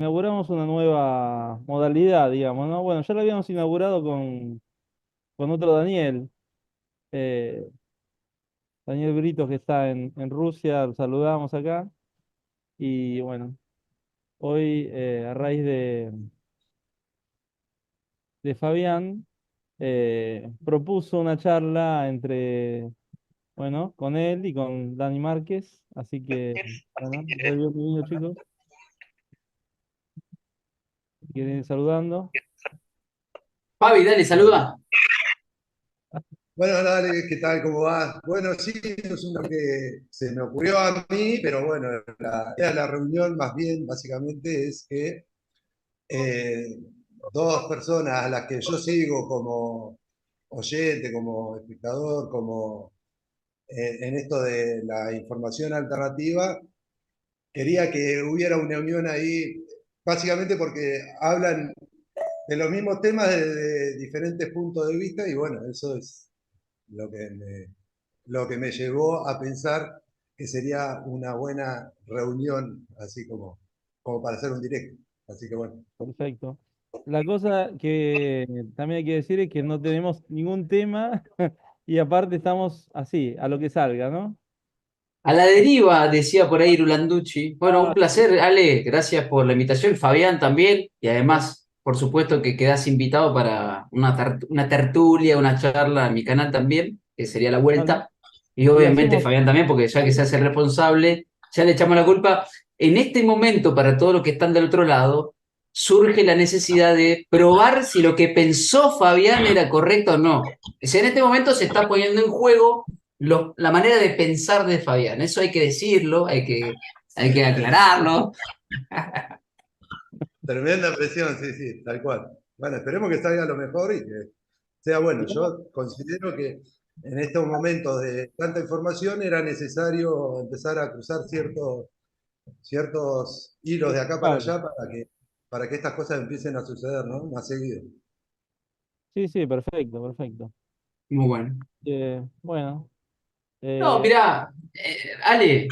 inauguramos una nueva modalidad, digamos, ¿no? Bueno, ya lo habíamos inaugurado con otro Daniel, eh, Daniel Brito, que está en Rusia, lo saludamos acá. Y bueno, hoy, a raíz de Fabián, propuso una charla bueno, con él y con Dani Márquez. Así que, bueno, soy bienvenido, chicos. Quieren ir saludando. Fabi, dale, saluda. Bueno, dale, ¿qué tal? ¿Cómo va? Bueno, sí, es uno que se me ocurrió a mí, pero bueno, la idea de la reunión más bien, básicamente, es que eh, dos personas a las que yo sigo como oyente, como espectador, como en esto de la información alternativa, quería que hubiera una unión ahí, básicamente porque hablan de los mismos temas desde diferentes puntos de vista y bueno, eso es lo que me llevó a pensar que sería una buena reunión, así como para hacer un directo. Así que bueno. Perfecto. La cosa que también hay que decir es que no tenemos ningún tema y aparte estamos así, a lo que salga, ¿no? A la deriva, decía por ahí Rulanducci. Bueno, un Ah, placer, Ale, gracias por la invitación. Fabián también, y además, por supuesto que quedas invitado para una tertulia, una charla en mi canal también, que sería la bueno, vuelta. Y y obviamente hacemos, Fabián también, porque ya que se hace responsable, ya le echamos la culpa. En este momento, para todos los que están del otro lado, surge la necesidad de probar si lo que pensó Fabián era correcto o no. O sea, en este momento se está poniendo en juego la manera de pensar de Fabián. Eso hay que decirlo, hay que aclararlo. Tremenda presión, sí, sí, tal cual. Bueno, esperemos que salga lo mejor y que sea bueno. digamos, Yo considero que en estos momentos de tanta información era necesario empezar a cruzar ciertos hilos de acá para cable. allá para que estas cosas empiecen a suceder, ¿no? Más seguido. Sí, sí, perfecto, perfecto. Muy bueno. Bueno, No, eh, mirá, Ale,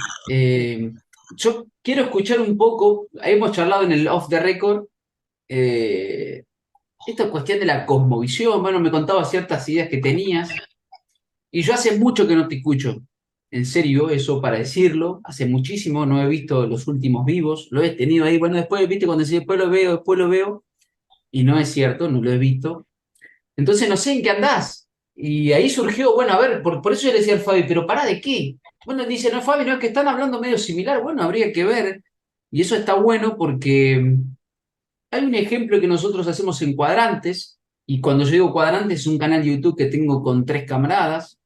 yo quiero escuchar un poco, hemos charlado en el off the record, eh, esta cuestión de la cosmovisión, bueno, me contabas ciertas ideas que tenías, y yo hace mucho que no te escucho, en serio, eso para decirlo, hace muchísimo, no he visto los últimos vivos, lo he tenido ahí, bueno, después, viste, cuando decís después lo veo, y no es cierto, no lo he visto. Entonces no sé en qué andás. Y ahí surgió, bueno, a ver, por eso yo le decía al Fabi, pero ¿para de qué? Bueno, dice, no, Fabi, no es que están hablando medio similar. Bueno, habría que ver. Y eso está bueno porque hay un ejemplo que nosotros hacemos en Cuadrantes. Y cuando yo digo Cuadrantes, es un canal de YouTube que tengo con tres camaradas,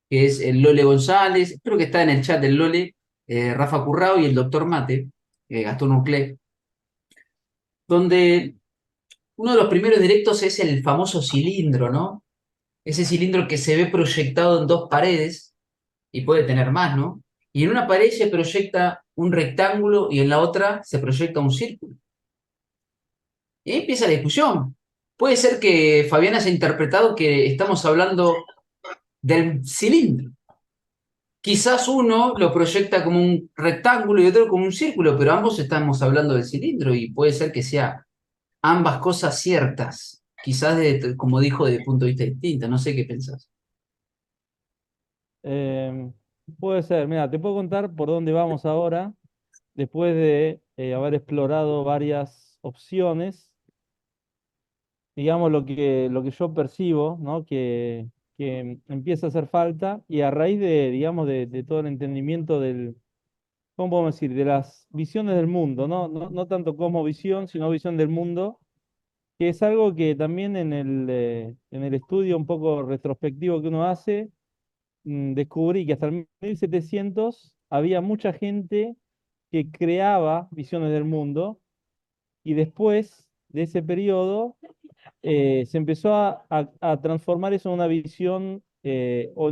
que es el Lole González, espero que está en el chat el Lole, Rafa Currao y el Doctor Mate, Gastón Uclé, donde uno de los primeros directos es el famoso cilindro, ¿no? Ese cilindro que se ve proyectado en dos paredes y puede tener más, ¿no? Y en una pared se proyecta un rectángulo y en la otra se proyecta un círculo. Y ahí empieza la discusión. Puede ser que Fabián haya interpretado que estamos hablando del cilindro. Quizás uno lo proyecta como un rectángulo y otro como un círculo, pero ambos estamos hablando del cilindro y puede ser que sea ambas cosas ciertas. Quizás, como dijo, de punto de vista distinto. No sé qué pensás. eh, puede ser, mira, te puedo contar por dónde vamos ahora, después de haber explorado varias opciones. Digamos, lo que yo percibo, ¿no? Que empieza a hacer falta y a raíz digamos, de todo el entendimiento ¿cómo podemos decir? De las visiones del mundo, ¿no? No tanto como visión, sino visión del mundo, que es algo que también en el estudio un poco retrospectivo que uno hace, descubrí que hasta el 1700 había mucha gente que creaba visiones del mundo y después de ese periodo se empezó a transformar eso en una visión o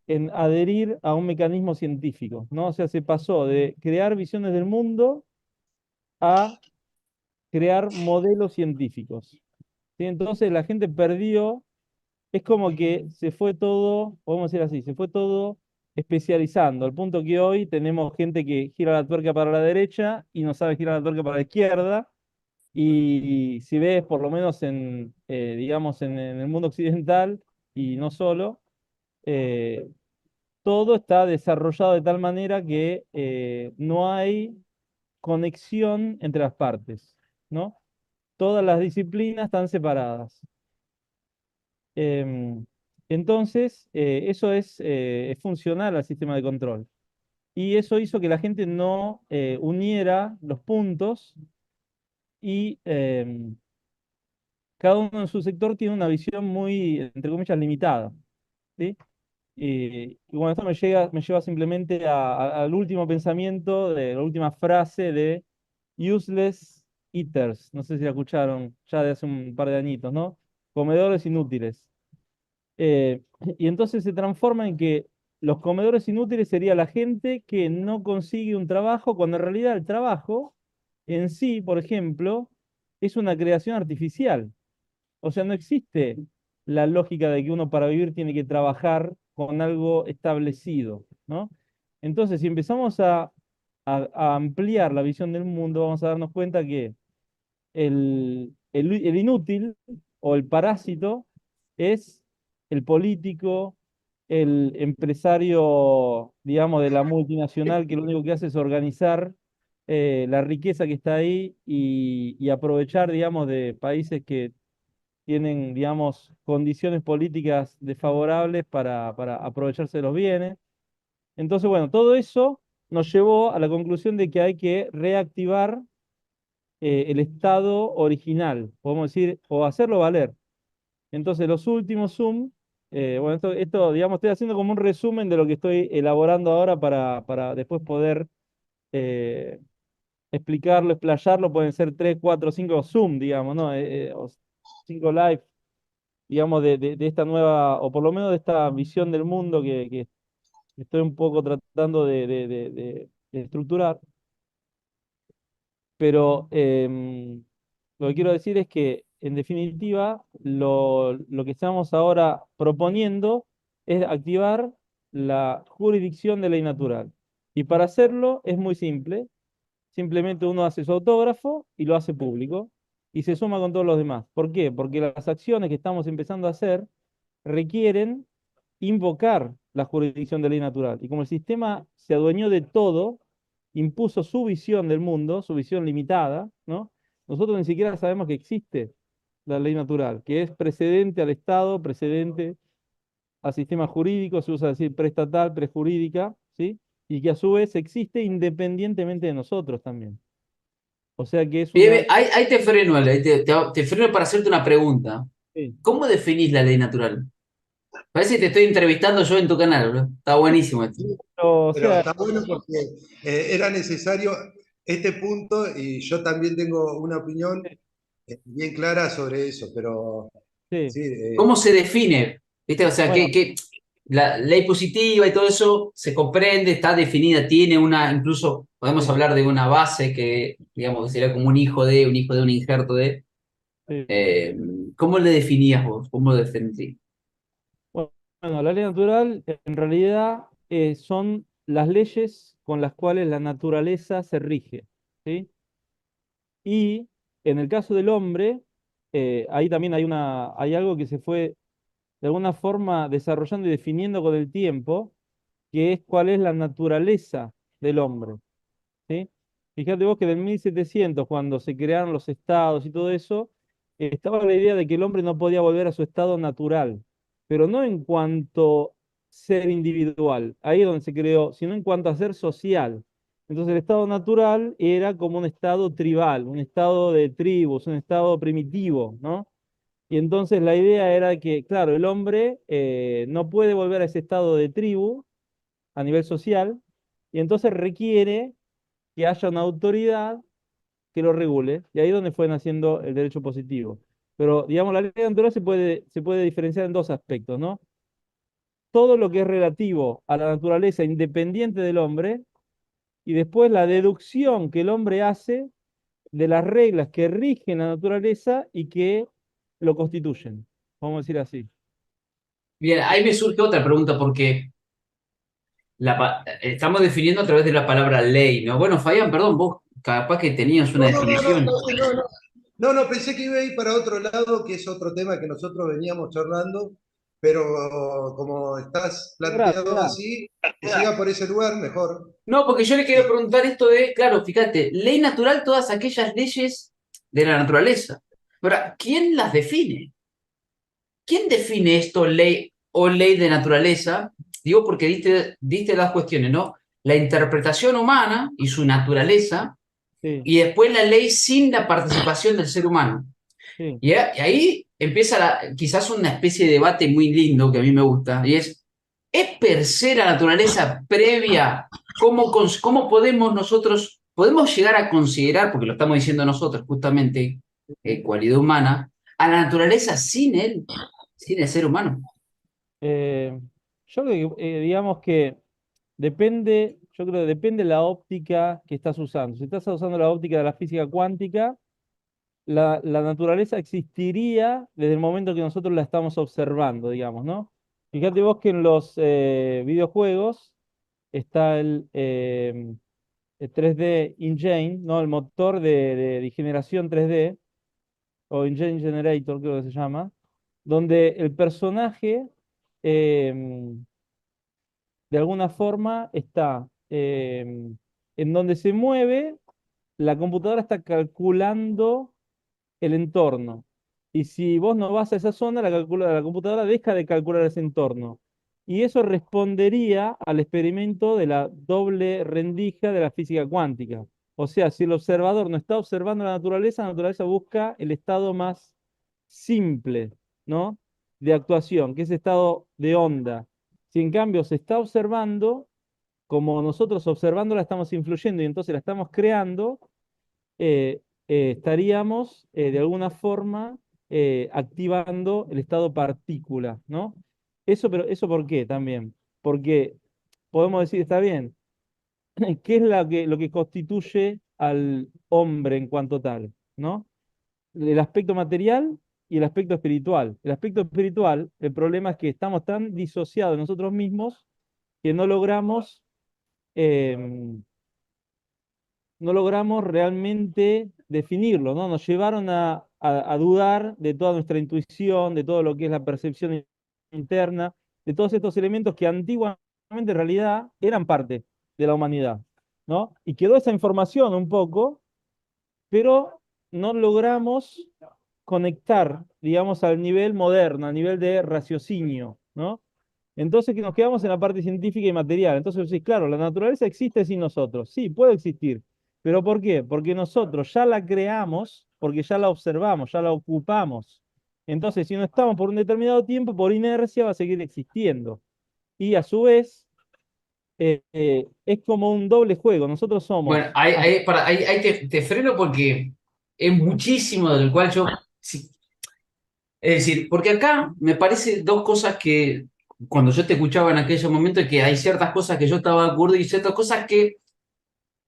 en adherir a un mecanismo científico, ¿no? O sea, se pasó de crear visiones del mundo a crear modelos científicos. ¿Sí? Entonces la gente perdió, es como que se fue todo, podemos decir así, se fue todo especializando, al punto que hoy tenemos gente que gira la tuerca para la derecha y no sabe girar la tuerca para la izquierda. Y si ves, por lo menos digamos, en el mundo occidental, y no solo, eh, todo está desarrollado de tal manera que no hay conexión entre las partes, ¿no? Todas las disciplinas están separadas. Em, entonces, eso es funcional al sistema de control. Y eso hizo que la gente no uniera los puntos y cada uno en su sector tiene una visión muy, entre comillas, limitada, ¿sí? Y bueno, esto me lleva simplemente al último pensamiento, de la última frase de Useless Eaters. No sé si la escucharon ya de hace un par de añitos, ¿no? Comedores inútiles. Eh, y entonces se transforma en que los comedores inútiles sería la gente que no consigue un trabajo, cuando en realidad el trabajo en sí, por ejemplo, es una creación artificial. O sea, no existe la lógica de que uno para vivir tiene que trabajar con algo establecido, ¿no? Entonces, si empezamos a ampliar la visión del mundo, vamos a darnos cuenta que el inútil o el parásito es el político, el empresario, digamos, de la multinacional que lo único que hace es organizar la riqueza que está ahí y aprovechar, digamos, de países que tienen, digamos, condiciones políticas desfavorables para aprovecharse de los bienes. Entonces, bueno, todo eso nos llevó a la conclusión de que hay que reactivar el estado original, podemos decir, o hacerlo valer. Entonces, los últimos Zoom, bueno, digamos, estoy haciendo como un resumen de lo que estoy elaborando ahora para después poder eh, explicarlo, explayarlo, pueden ser 3, 4, 5 Zoom, digamos, ¿no? O 5 live, digamos, de esta nueva, o por lo menos de esta visión del mundo que estoy un poco tratando de estructurar. Pero lo que quiero decir es que, en definitiva, lo que estamos ahora proponiendo es activar la jurisdicción de ley natural. Y para hacerlo es muy simple. Simplemente uno hace su autógrafo y lo hace público y se suma con todos los demás. ¿Por qué? Porque las acciones que estamos empezando a hacer requieren invocar la jurisdicción de ley natural. Y como el sistema se adueñó de todo, impuso su visión del mundo, su visión limitada, ¿no? Nosotros ni siquiera sabemos que existe la ley natural, que es precedente al Estado, precedente al sistema jurídico, se usa decir preestatal, prejurídica, ¿sí? Y que a su vez existe independientemente de nosotros también. O sea que es una... Ahí te freno, Ale, te freno para hacerte una pregunta. Sí, ¿Cómo definís la ley natural? Parece que te estoy entrevistando yo en tu canal, bro. Está buenísimo esto. o Pero sea, está bueno porque era necesario este punto y yo también tengo una opinión bien clara sobre eso, pero sí. sí, ¿Cómo se define? ¿Viste? O sea, Bueno, la ley positiva y todo eso se comprende, está definida, tiene una, incluso podemos sí, hablar de una base que, digamos, que sería como un hijo de un injerto de. sí. eh, ¿Cómo le definías vos? ¿Cómo lo definís? Bueno, la ley natural en realidad son las leyes con las cuales la naturaleza se rige, ¿sí? Y en el caso del hombre, ahí también hay algo que se fue de alguna forma desarrollando y definiendo con el tiempo, que es cuál es la naturaleza del hombre, ¿sí? Fíjate vos que en 1700, cuando se crearon los estados y todo eso, estaba la idea de que el hombre no podía volver a su estado natural, pero no en cuanto ser individual, ahí es donde se creó, sino en cuanto a ser social. Entonces el estado natural era como un estado tribal, un estado de tribus, un estado primitivo, ¿no? Y entonces la idea era que, claro, el hombre no puede volver a ese estado de tribu a nivel social, y entonces requiere que haya una autoridad que lo regule, y ahí es donde fue naciendo el derecho positivo. Pero, digamos, la ley natural se puede diferenciar en dos aspectos, ¿no? Todo lo que es relativo a la naturaleza independiente del hombre, y después la deducción que el hombre hace de las reglas que rigen la naturaleza y que lo constituyen, vamos a decir así. Bien, ahí me surge otra pregunta, porque estamos definiendo a través de la palabra ley, ¿no? Bueno, Fabián, perdón, vos capaz que tenías una No, no, no, no, definición. no, no, no, no, pensé que iba a ir para otro lado, que es otro tema que nosotros veníamos charlando, pero como estás Esperá, planteado esperá. así, que siga por ese lugar, mejor. No, porque yo le quiero preguntar esto de, claro, fíjate, ley natural, todas aquellas leyes de la naturaleza. Ahora, ¿quién las define? ¿Quién define esto, ley o ley de naturaleza? Digo porque diste las cuestiones, ¿no? La interpretación humana y su naturaleza, Sí, y después la ley sin la participación del ser humano. sí. Y ahí empieza quizás una especie de debate muy lindo que a mí me gusta, y ¿es per se la naturaleza previa? ¿Cómo podemos nosotros, podemos llegar a considerar, porque lo estamos diciendo nosotros justamente, cualidad humana, a la naturaleza sin el ser humano? Eh, yo creo que, digamos que depende, yo creo que depende de la óptica que estás usando. Si estás usando la óptica de la física cuántica, la naturaleza existiría desde el momento que nosotros la estamos observando, digamos, ¿no? Fíjate vos que en los videojuegos está el 3D Engine, ¿no? El motor de generación 3D, o Engine Generator, creo que se llama, donde el personaje de alguna forma está en donde se mueve, la computadora está calculando el entorno. Y si vos no vas a esa zona, la computadora deja de calcular ese entorno. Y eso respondería al experimento de la doble rendija de la física cuántica. O sea, si el observador no está observando la naturaleza busca el estado más simple, ¿no? De actuación, que es estado de onda. Si en cambio se está observando, como nosotros observándola estamos influyendo y entonces la estamos creando, estaríamos de alguna forma activando el estado partícula, ¿no? Eso, pero ¿eso por qué también? Porque podemos decir, está bien, ¿qué es lo que constituye al hombre en cuanto tal, ¿no? El aspecto material y el aspecto espiritual. El aspecto espiritual, el problema es que estamos tan disociados de nosotros mismos que em, no logramos realmente definirlo, ¿no? Nos llevaron a dudar de toda nuestra intuición, de todo lo que es la percepción interna, de todos estos elementos que antiguamente en realidad eran parte de la humanidad, ¿no? Y quedó esa información un poco, pero no logramos conectar, digamos, al nivel moderno, a nivel de raciocinio, ¿no? Entonces que nos quedamos en la parte científica y material. Entonces sí, claro, la naturaleza existe sin nosotros. Sí, puede existir. ¿Pero por qué? Porque nosotros ya la creamos, porque ya la observamos, ya la ocupamos. Entonces, si no estamos por un determinado tiempo, por inercia va a seguir existiendo. Y a su vez, es como un doble juego. Nosotros Bueno, somos... ahí te freno porque es muchísimo del cual yo... sí. Es decir, porque acá me parece dos cosas que cuando yo te escuchaba en aquel momento, que hay ciertas cosas que yo estaba de acuerdo y ciertas cosas que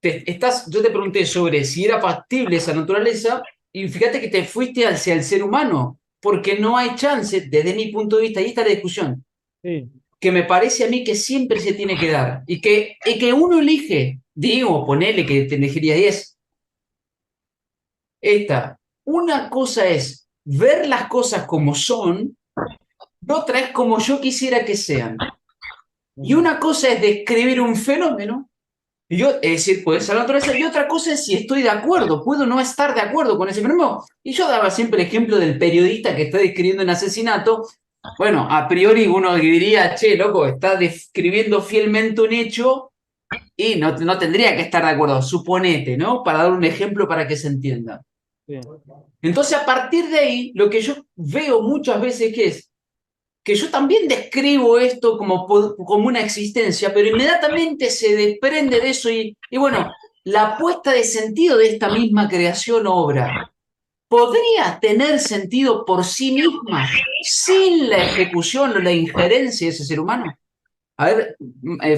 yo te pregunté sobre si era factible esa naturaleza y fíjate que te fuiste hacia el ser humano, porque no hay chance, desde mi punto de vista, y esta es la discusión, Sí, que me parece a mí que siempre se tiene que dar y que uno elige, digo, ponele que te elegiría 10. Esta, una cosa es ver las cosas como son y otra es como yo quisiera que sean. Y ujú, una cosa es describir un fenómeno, es decir, puede ser la naturaleza, y otra cosa es si estoy de acuerdo, puedo no estar de acuerdo con ese fenómeno. Y yo daba siempre el ejemplo del periodista que está describiendo un asesinato. Bueno, a priori uno diría, che, loco, está describiendo fielmente un hecho y no tendría que estar de acuerdo, suponete, ¿no? Para dar un ejemplo para que se entienda. sí, Entonces, a partir de ahí, lo que yo veo muchas veces es que yo también describo esto como una existencia, pero inmediatamente se desprende de eso y bueno, la puesta de sentido de esta misma creación obra podría tener sentido por sí misma sin la ejecución o la injerencia de ese ser humano. A ver,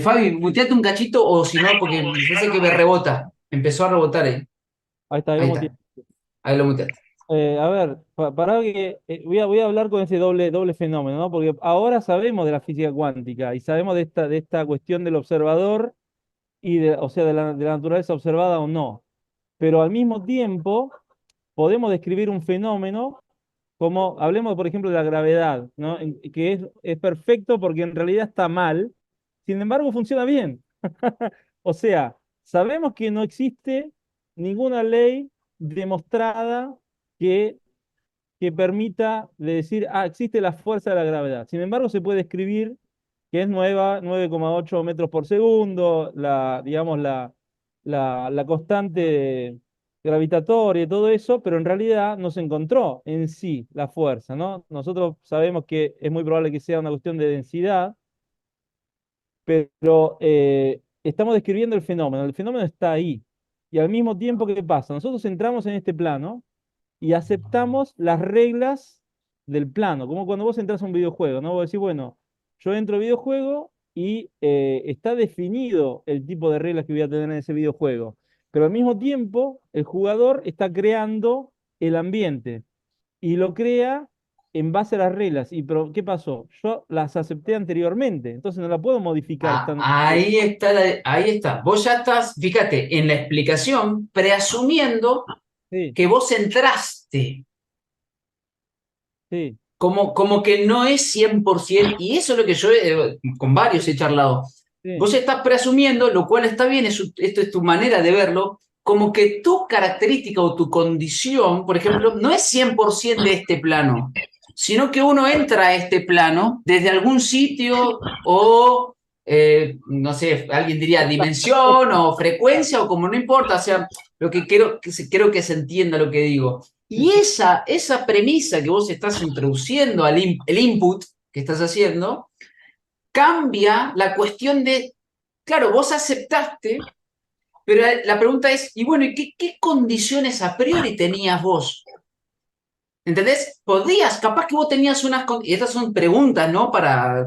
Fabi, muteate un cachito o si no, porque me parece que me rebota. Empezó a rebotar ahí. ahí está, ahí Ahí vamos. está, ahí lo muteaste. A ver, para que voy a hablar con ese doble fenómeno, ¿no? Porque ahora sabemos de la física cuántica y sabemos de esta cuestión del observador y o sea, de la naturaleza observada o no. Pero al mismo tiempo podemos describir un fenómeno como, hablemos por ejemplo de la gravedad, ¿no? Que es perfecto porque en realidad está mal, sin embargo funciona bien. O sea, sabemos que no existe ninguna ley demostrada que, que permita de decir, ah, existe la fuerza de la gravedad. Sin embargo, se puede escribir que es nueva, 9,8 metros por segundo, digamos, la constante gravitatoria y todo eso, pero en realidad no se encontró en sí la fuerza, ¿no? Nosotros sabemos que es muy probable que sea una cuestión de densidad, pero estamos describiendo el fenómeno está ahí. Y al mismo tiempo, ¿qué pasa? Nosotros entramos en este plano y aceptamos las reglas del plano, como cuando vos entras a un videojuego, ¿no? Vos decís, bueno, yo entro al videojuego y está definido el tipo de reglas que voy a tener en ese videojuego, pero al mismo tiempo el jugador está creando el ambiente y lo crea en base a las reglas. ¿Y pero qué pasó? Yo las acepté anteriormente, entonces no la puedo modificar Ah, estando... ahí está, ahí está. Vos ya estás, fíjate, en la explicación, preasumiendo Sí, que vos entraste, sí, como que no es 100%, y eso es lo que yo con varios he charlado. sí. Vos estás preasumiendo, lo cual está bien, esto es tu manera de verlo, como que tu característica o tu condición, por ejemplo, no es 100% de este plano, sino que uno entra a este plano desde algún sitio o, no sé, alguien diría dimensión o frecuencia o como no importa, o sea, lo que creo que se entienda lo que digo. Y esa premisa que vos estás introduciendo el input que estás haciendo, cambia la cuestión de, claro, vos aceptaste, pero la pregunta es, y bueno, ¿y qué condiciones a priori tenías vos? ¿Entendés? Podías, capaz que vos tenías y estas son preguntas, ¿no?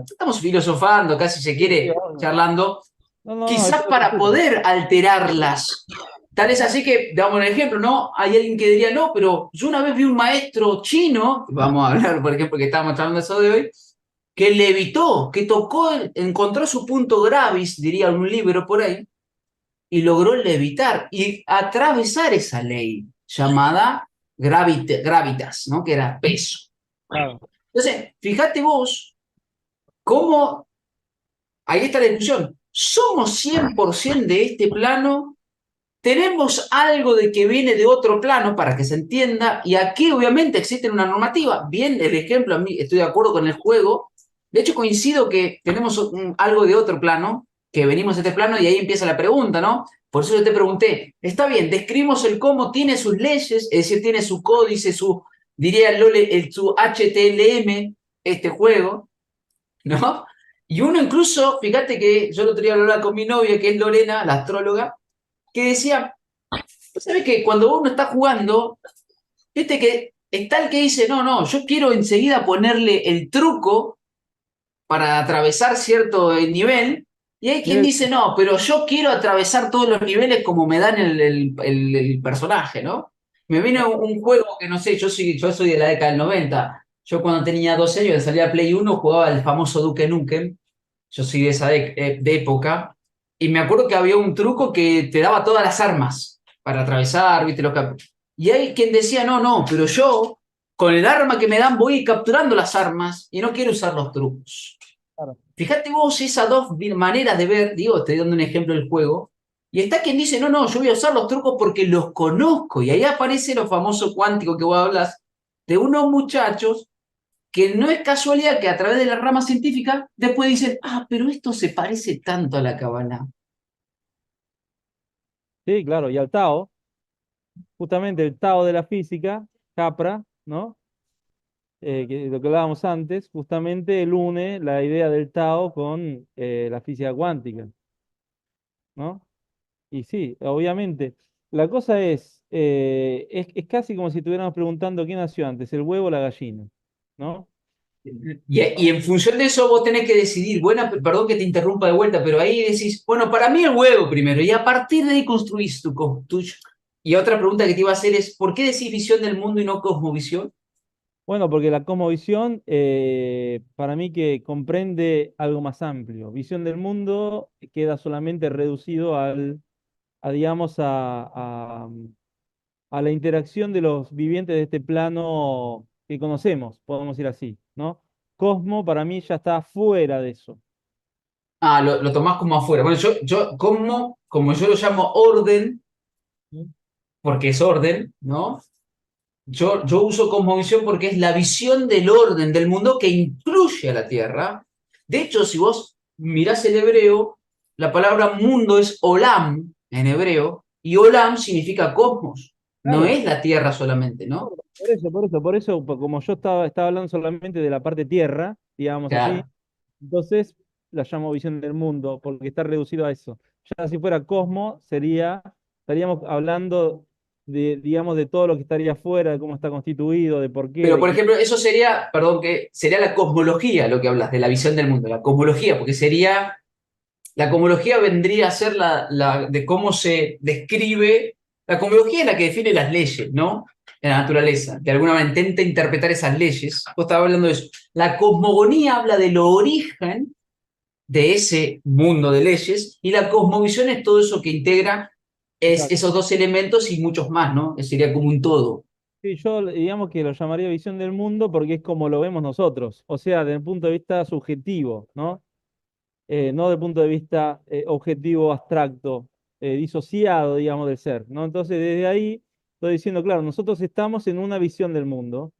Estamos filosofando, casi se Sí, quiere, obvio. charlando, No, no, no, quizás esto lo para discuto. poder alterarlas. Tal es así que, damos un ejemplo, ¿no? Hay alguien que diría, no, pero yo una vez vi un maestro chino, vamos a hablar, por ejemplo, que estábamos hablando de eso de hoy, que levitó, que tocó, encontró su punto gravis, diría un libro por ahí, y logró levitar y atravesar esa ley llamada gravitas, ¿no? Que era peso. Claro. Entonces, fíjate vos cómo, ahí está la discusión, ¿somos 100% de este plano? Tenemos algo de que viene de otro plano para que se entienda, y aquí obviamente existe una normativa. Bien, el ejemplo, a mí estoy de acuerdo con el juego. De hecho, coincido que tenemos algo de otro plano, que venimos de este plano, y ahí empieza la pregunta, ¿no? Por eso yo te pregunté, está bien, describimos el cómo tiene sus leyes, es decir, tiene su códice, diría su HTLM, este juego, ¿no? Y uno incluso, fíjate que yo el otro día hablaba con mi novia, que es Lorena, la astróloga, que decía, ¿sabes que cuando uno está jugando, viste que está el que dice, no, no, yo quiero enseguida ponerle el truco para atravesar cierto nivel, y hay quien Mira, dice, no, pero yo quiero atravesar todos los niveles como me dan el personaje, ¿no? Me viene un juego que no sé, yo soy de la década del 90. Yo cuando tenía 12 años, salía a Play 1, jugaba el famoso Duke Nukem. Yo soy de esa de época. Y me acuerdo que había un truco que te daba todas las armas para atravesar, ¿viste? Y hay quien decía, no, no, pero yo con el arma que me dan voy capturando las armas y no quiero usar los trucos. claro. Fíjate vos esas dos maneras de ver, digo, estoy dando un ejemplo del juego, y está quien dice, no, no, yo voy a usar los trucos porque los conozco, y ahí aparece lo famoso cuántico que vos hablas, de unos muchachos que no es casualidad que a través de la rama científica después dicen, ah, pero esto se parece tanto a la Kabbalah. Sí, claro, y al Tao, justamente el Tao de la física, Capra, ¿no? Lo que hablábamos antes, justamente él une la idea del Tao con la física cuántica, ¿no? Y sí, obviamente. La cosa es casi como si estuviéramos preguntando quién nació antes, el huevo o la gallina, ¿no? Y en función de eso vos tenés que decidir, bueno, perdón que te interrumpa de vuelta, pero ahí decís, bueno, para mí el huevo primero, y a partir de ahí construís tuyo. Y otra pregunta que te iba a hacer es, ¿por qué decís visión del mundo y no cosmovisión? Bueno, porque la cosmovisión para mí que comprende algo más amplio. Visión del mundo queda solamente reducido digamos, a la interacción de los vivientes de este plano que conocemos, podemos decir así, ¿no? Cosmo para mí ya está fuera de eso. Ah, lo tomás como afuera. Bueno, yo como yo lo llamo orden, porque es orden, ¿no? Yo uso cosmovisión porque es la visión del orden del mundo que incluye a la Tierra. De hecho, si vos mirás el hebreo, la palabra mundo es olam en hebreo, y olam significa cosmos. No Claro, es la Tierra solamente, ¿no? por eso, como yo estaba hablando solamente de la parte tierra, digamos así, Claro. entonces la llamo visión del mundo, porque está reducido a eso. Ya si fuera cosmo, estaríamos hablando de, digamos, de todo lo que estaría afuera, de cómo está constituido, de por qué, Pero, de por quién. ejemplo, eso sería, perdón, que sería la cosmología lo que hablas, de la visión del mundo, la cosmología, porque sería, la cosmología vendría a ser de cómo se describe, la cosmología es la que define las leyes, ¿no? De la naturaleza, de alguna manera intenta interpretar esas leyes. Vos estabas hablando de eso. La cosmogonía habla del origen de ese mundo de leyes y la cosmovisión es todo eso que integra Exacto. esos dos elementos y muchos más, ¿no? Sería como un todo. Sí, yo digamos que lo llamaría visión del mundo porque es como lo vemos nosotros, o sea, desde el punto de vista subjetivo, ¿no? No desde el punto de vista objetivo, abstracto, disociado, digamos, del ser, ¿no? Entonces, desde ahí estoy diciendo, claro, nosotros estamos en una visión del mundo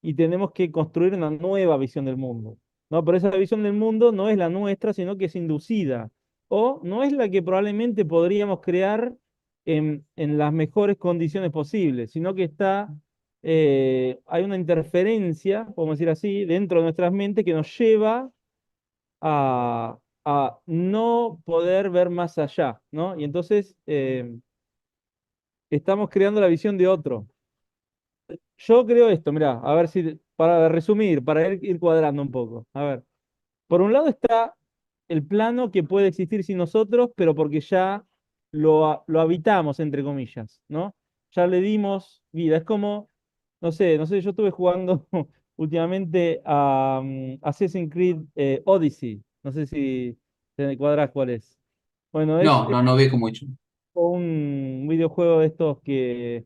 y tenemos que construir una nueva visión del mundo, ¿no? Pero esa visión del mundo no es la nuestra, sino que es inducida, o no es la que probablemente podríamos crear en las mejores condiciones posibles, sino que hay una interferencia, podemos decir así, dentro de nuestras mentes que nos lleva a no poder ver más allá, ¿no? Y entonces estamos creando la visión de otro. Yo creo esto, mira, a ver si, para resumir, para ir cuadrando un poco. A ver, por un lado está el plano que puede existir sin nosotros, pero porque ya lo habitamos, entre comillas, ¿no? Ya le dimos vida. Es como, no sé, yo estuve jugando últimamente a Assassin's Creed Odyssey. No sé si te cuadras cuál es. Bueno, es No, no, no ve como hecho. un videojuego de estos que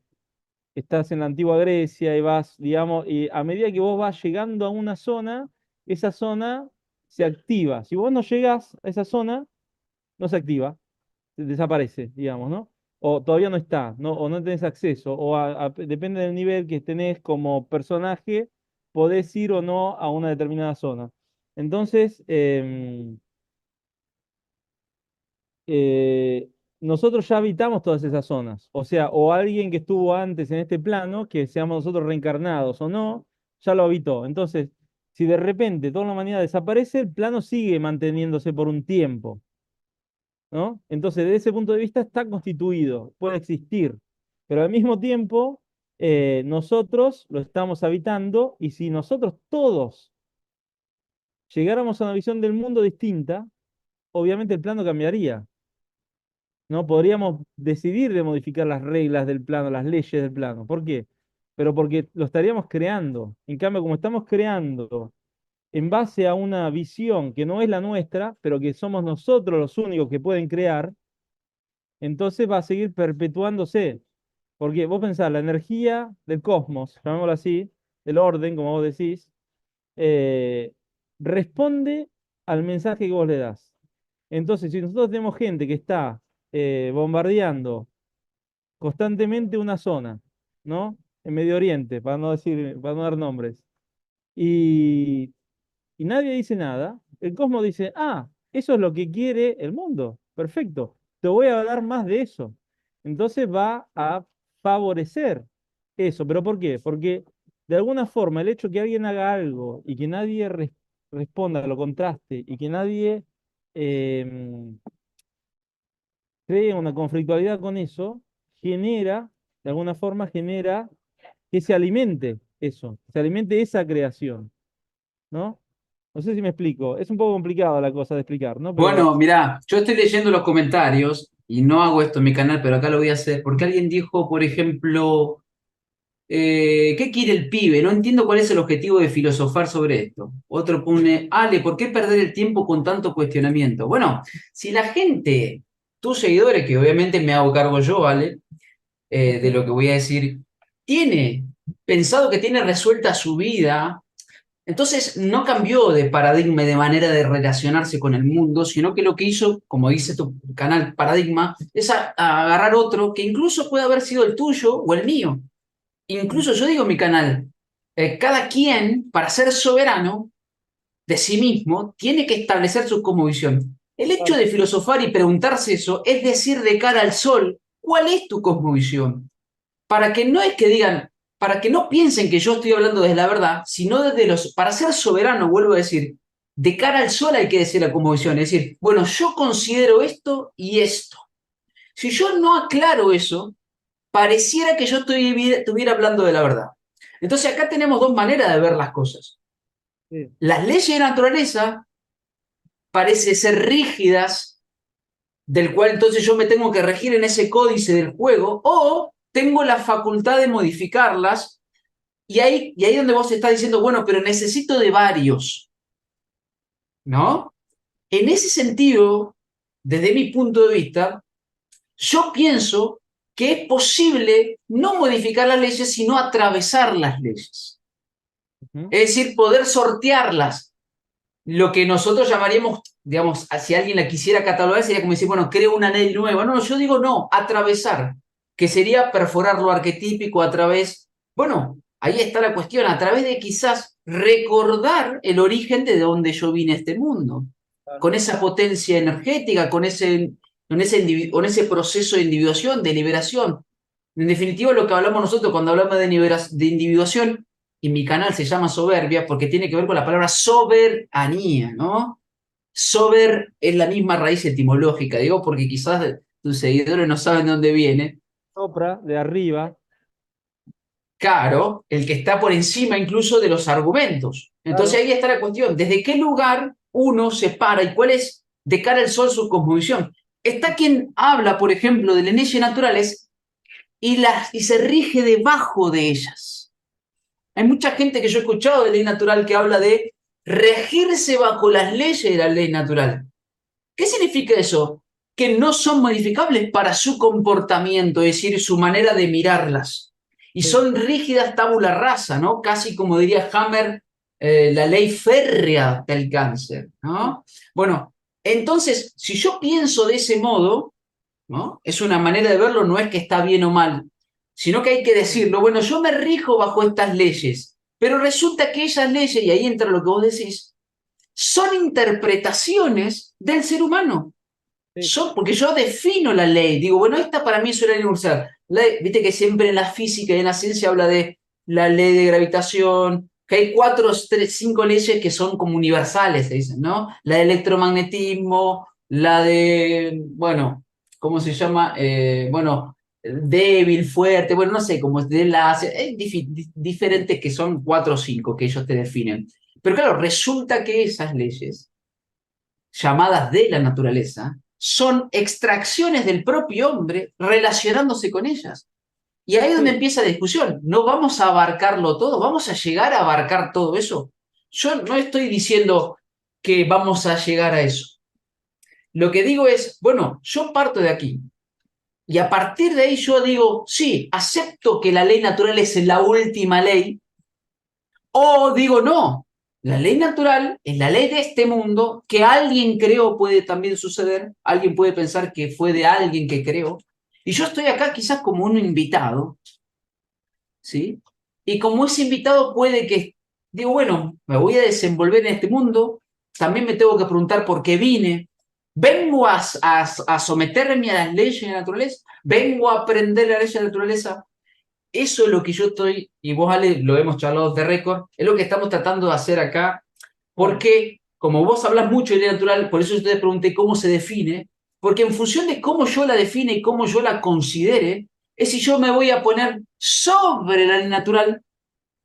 estás en la antigua Grecia y vas, digamos, y a medida que vos vas llegando a una zona, esa zona se activa. Si vos no llegas a esa zona, no se activa, desaparece, digamos, ¿no? O todavía no está, ¿no? O no tenés acceso, o depende del nivel que tenés como personaje, podés ir o no a una determinada zona. Entonces, eh, nosotros ya habitamos todas esas zonas. O sea, o alguien que estuvo antes en este plano, que seamos nosotros reencarnados o no, ya lo habitó. Entonces, si de repente toda la humanidad desaparece, el plano sigue manteniéndose por un tiempo, ¿no? Entonces, desde ese punto de vista está constituido, puede existir, pero al mismo tiempo nosotros lo estamos habitando y si nosotros todos llegáramos a una visión del mundo distinta, obviamente el plano cambiaría. ¿No? Podríamos decidir de modificar las reglas del plano, las leyes del plano. ¿Por qué? Pero porque lo estaríamos creando. En cambio, como estamos creando en base a una visión que no es la nuestra, pero que somos nosotros los únicos que pueden crear, entonces va a seguir perpetuándose. Porque vos pensás, la energía del cosmos, llamémoslo así, del orden, como vos decís, eh, responde al mensaje que vos le das. Entonces, si nosotros tenemos gente que está bombardeando constantemente una zona, ¿no? En Medio Oriente, para no dar nombres, y, y nadie dice nada, el cosmos dice, ah, eso es lo que quiere el mundo, perfecto, te voy a dar más de eso. Entonces va a favorecer eso, ¿pero por qué? Porque de alguna forma el hecho que alguien haga algo y que nadie responda, lo contraste, y que nadie em, crea una conflictualidad con eso, genera, de alguna forma genera que se alimente eso, se alimente esa creación, ¿no? No sé si me explico, es un poco complicado la cosa de explicar, ¿no? Pero Bueno, mirá, yo estoy leyendo los comentarios y no hago esto en mi canal, pero acá lo voy a hacer, porque alguien dijo, por ejemplo, ¿qué quiere el pibe? No entiendo cuál es el objetivo de filosofar sobre esto. Otro pone, Ale, ¿por qué perder el tiempo con tanto cuestionamiento? Bueno, si la gente, tus seguidores, que obviamente me hago cargo yo, Ale, de lo que voy a decir, tiene pensado que tiene resuelta su vida, entonces no cambió de paradigma y de manera de relacionarse con el mundo, sino que lo que hizo, como dice tu canal Paradigma, es a agarrar otro que incluso puede haber sido el tuyo o el mío. Incluso yo digo en mi canal, cada quien, para ser soberano de sí mismo, tiene que establecer su cosmovisión. El hecho de filosofar y preguntarse eso es decir de cara al sol, ¿cuál es tu cosmovisión? Para que no es que digan, para que no piensen que yo estoy hablando desde la verdad, sino desde los, para ser soberano, vuelvo a decir, de cara al sol hay que decir la cosmovisión, es decir, bueno, yo considero esto y esto. Si yo no aclaro eso, pareciera que yo estuviera hablando de la verdad. Entonces acá tenemos dos maneras de ver las cosas. Sí. Las leyes de naturaleza parecen ser rígidas, del cual entonces yo me tengo que regir en ese códice del juego, o tengo la facultad de modificarlas, y ahí donde vos estás diciendo, bueno, pero necesito de varios, ¿no? En ese sentido, desde mi punto de vista, yo pienso que es posible no modificar las leyes, sino atravesar las leyes. Ujú. Es decir, poder sortearlas. Lo que nosotros llamaríamos, digamos, si alguien la quisiera catalogar, sería como decir, bueno, creo una ley nueva. No, yo digo no, atravesar, que sería perforar lo arquetípico a través, bueno, ahí está la cuestión, a través de quizás recordar el origen de donde yo vine a este mundo, Claro. con esa potencia energética, con ese proceso de individuación, de liberación. En definitiva, lo que hablamos nosotros cuando hablamos de individuación, y mi canal se llama Soberbia porque tiene que ver con la palabra soberanía, ¿no? Sober es la misma raíz etimológica, digo, porque quizás tus seguidores no saben de dónde viene. Sopra de arriba. Caro, el que está por encima incluso de los argumentos. Entonces Claro. ahí está la cuestión, ¿desde qué lugar uno se para y cuál es de cara al sol su cosmovisión? Está quien habla, por ejemplo, de las leyes naturales y se rige debajo de ellas. Hay mucha gente que yo he escuchado de ley natural que habla de regirse bajo las leyes de la ley natural. ¿Qué significa eso? Que no son modificables para su comportamiento, es decir, su manera de mirarlas. Y Sí. son rígidas tabula rasa, ¿no? Casi como diría Hammer, la ley férrea del cáncer, ¿no? Bueno, entonces, si yo pienso de ese modo, ¿no? Es una manera de verlo, no es que está bien o mal, sino que hay que decirlo, bueno, yo me rijo bajo estas leyes, pero resulta que esas leyes, y ahí entra lo que vos decís, son interpretaciones del ser humano. Sí. Porque yo defino la ley, digo, bueno, esta para mí es una ley universal. Viste que siempre en la física y en la ciencia habla de la ley de gravitación, que hay cuatro, tres, cinco leyes que son como universales, se dicen, ¿no? La de electromagnetismo, la de, bueno, ¿cómo se llama? Bueno, débil, fuerte, bueno, no sé, como de las, diferentes que son cuatro o cinco que ellos te definen. Pero claro, resulta que esas leyes llamadas de la naturaleza, son extracciones del propio hombre relacionándose con ellas. Y ahí es donde Sí. empieza la discusión. No vamos a abarcarlo todo, vamos a llegar a abarcar todo eso. Yo no estoy diciendo que vamos a llegar a eso. Lo que digo es, bueno, yo parto de aquí. Y a partir de ahí yo digo, sí, acepto que la ley natural es la última ley, o digo, no, la ley natural es la ley de este mundo que alguien creó, puede también suceder, alguien puede pensar que fue de alguien que creó, y yo estoy acá quizás como un invitado, ¿sí? Y como ese invitado puede que, digo, bueno, me voy a desenvolver en este mundo, también me tengo que preguntar por qué vine, vengo a someterme a las leyes de la naturaleza, vengo a aprender las leyes de la naturaleza. Eso es lo que yo estoy, y vos, Ale, lo hemos charlado de récord, es lo que estamos tratando de hacer acá, Claro. porque como vos hablas mucho de ley natural, por eso yo te pregunté cómo se define, porque en función de cómo yo la define y cómo yo la considere, es si yo me voy a poner sobre la ley natural,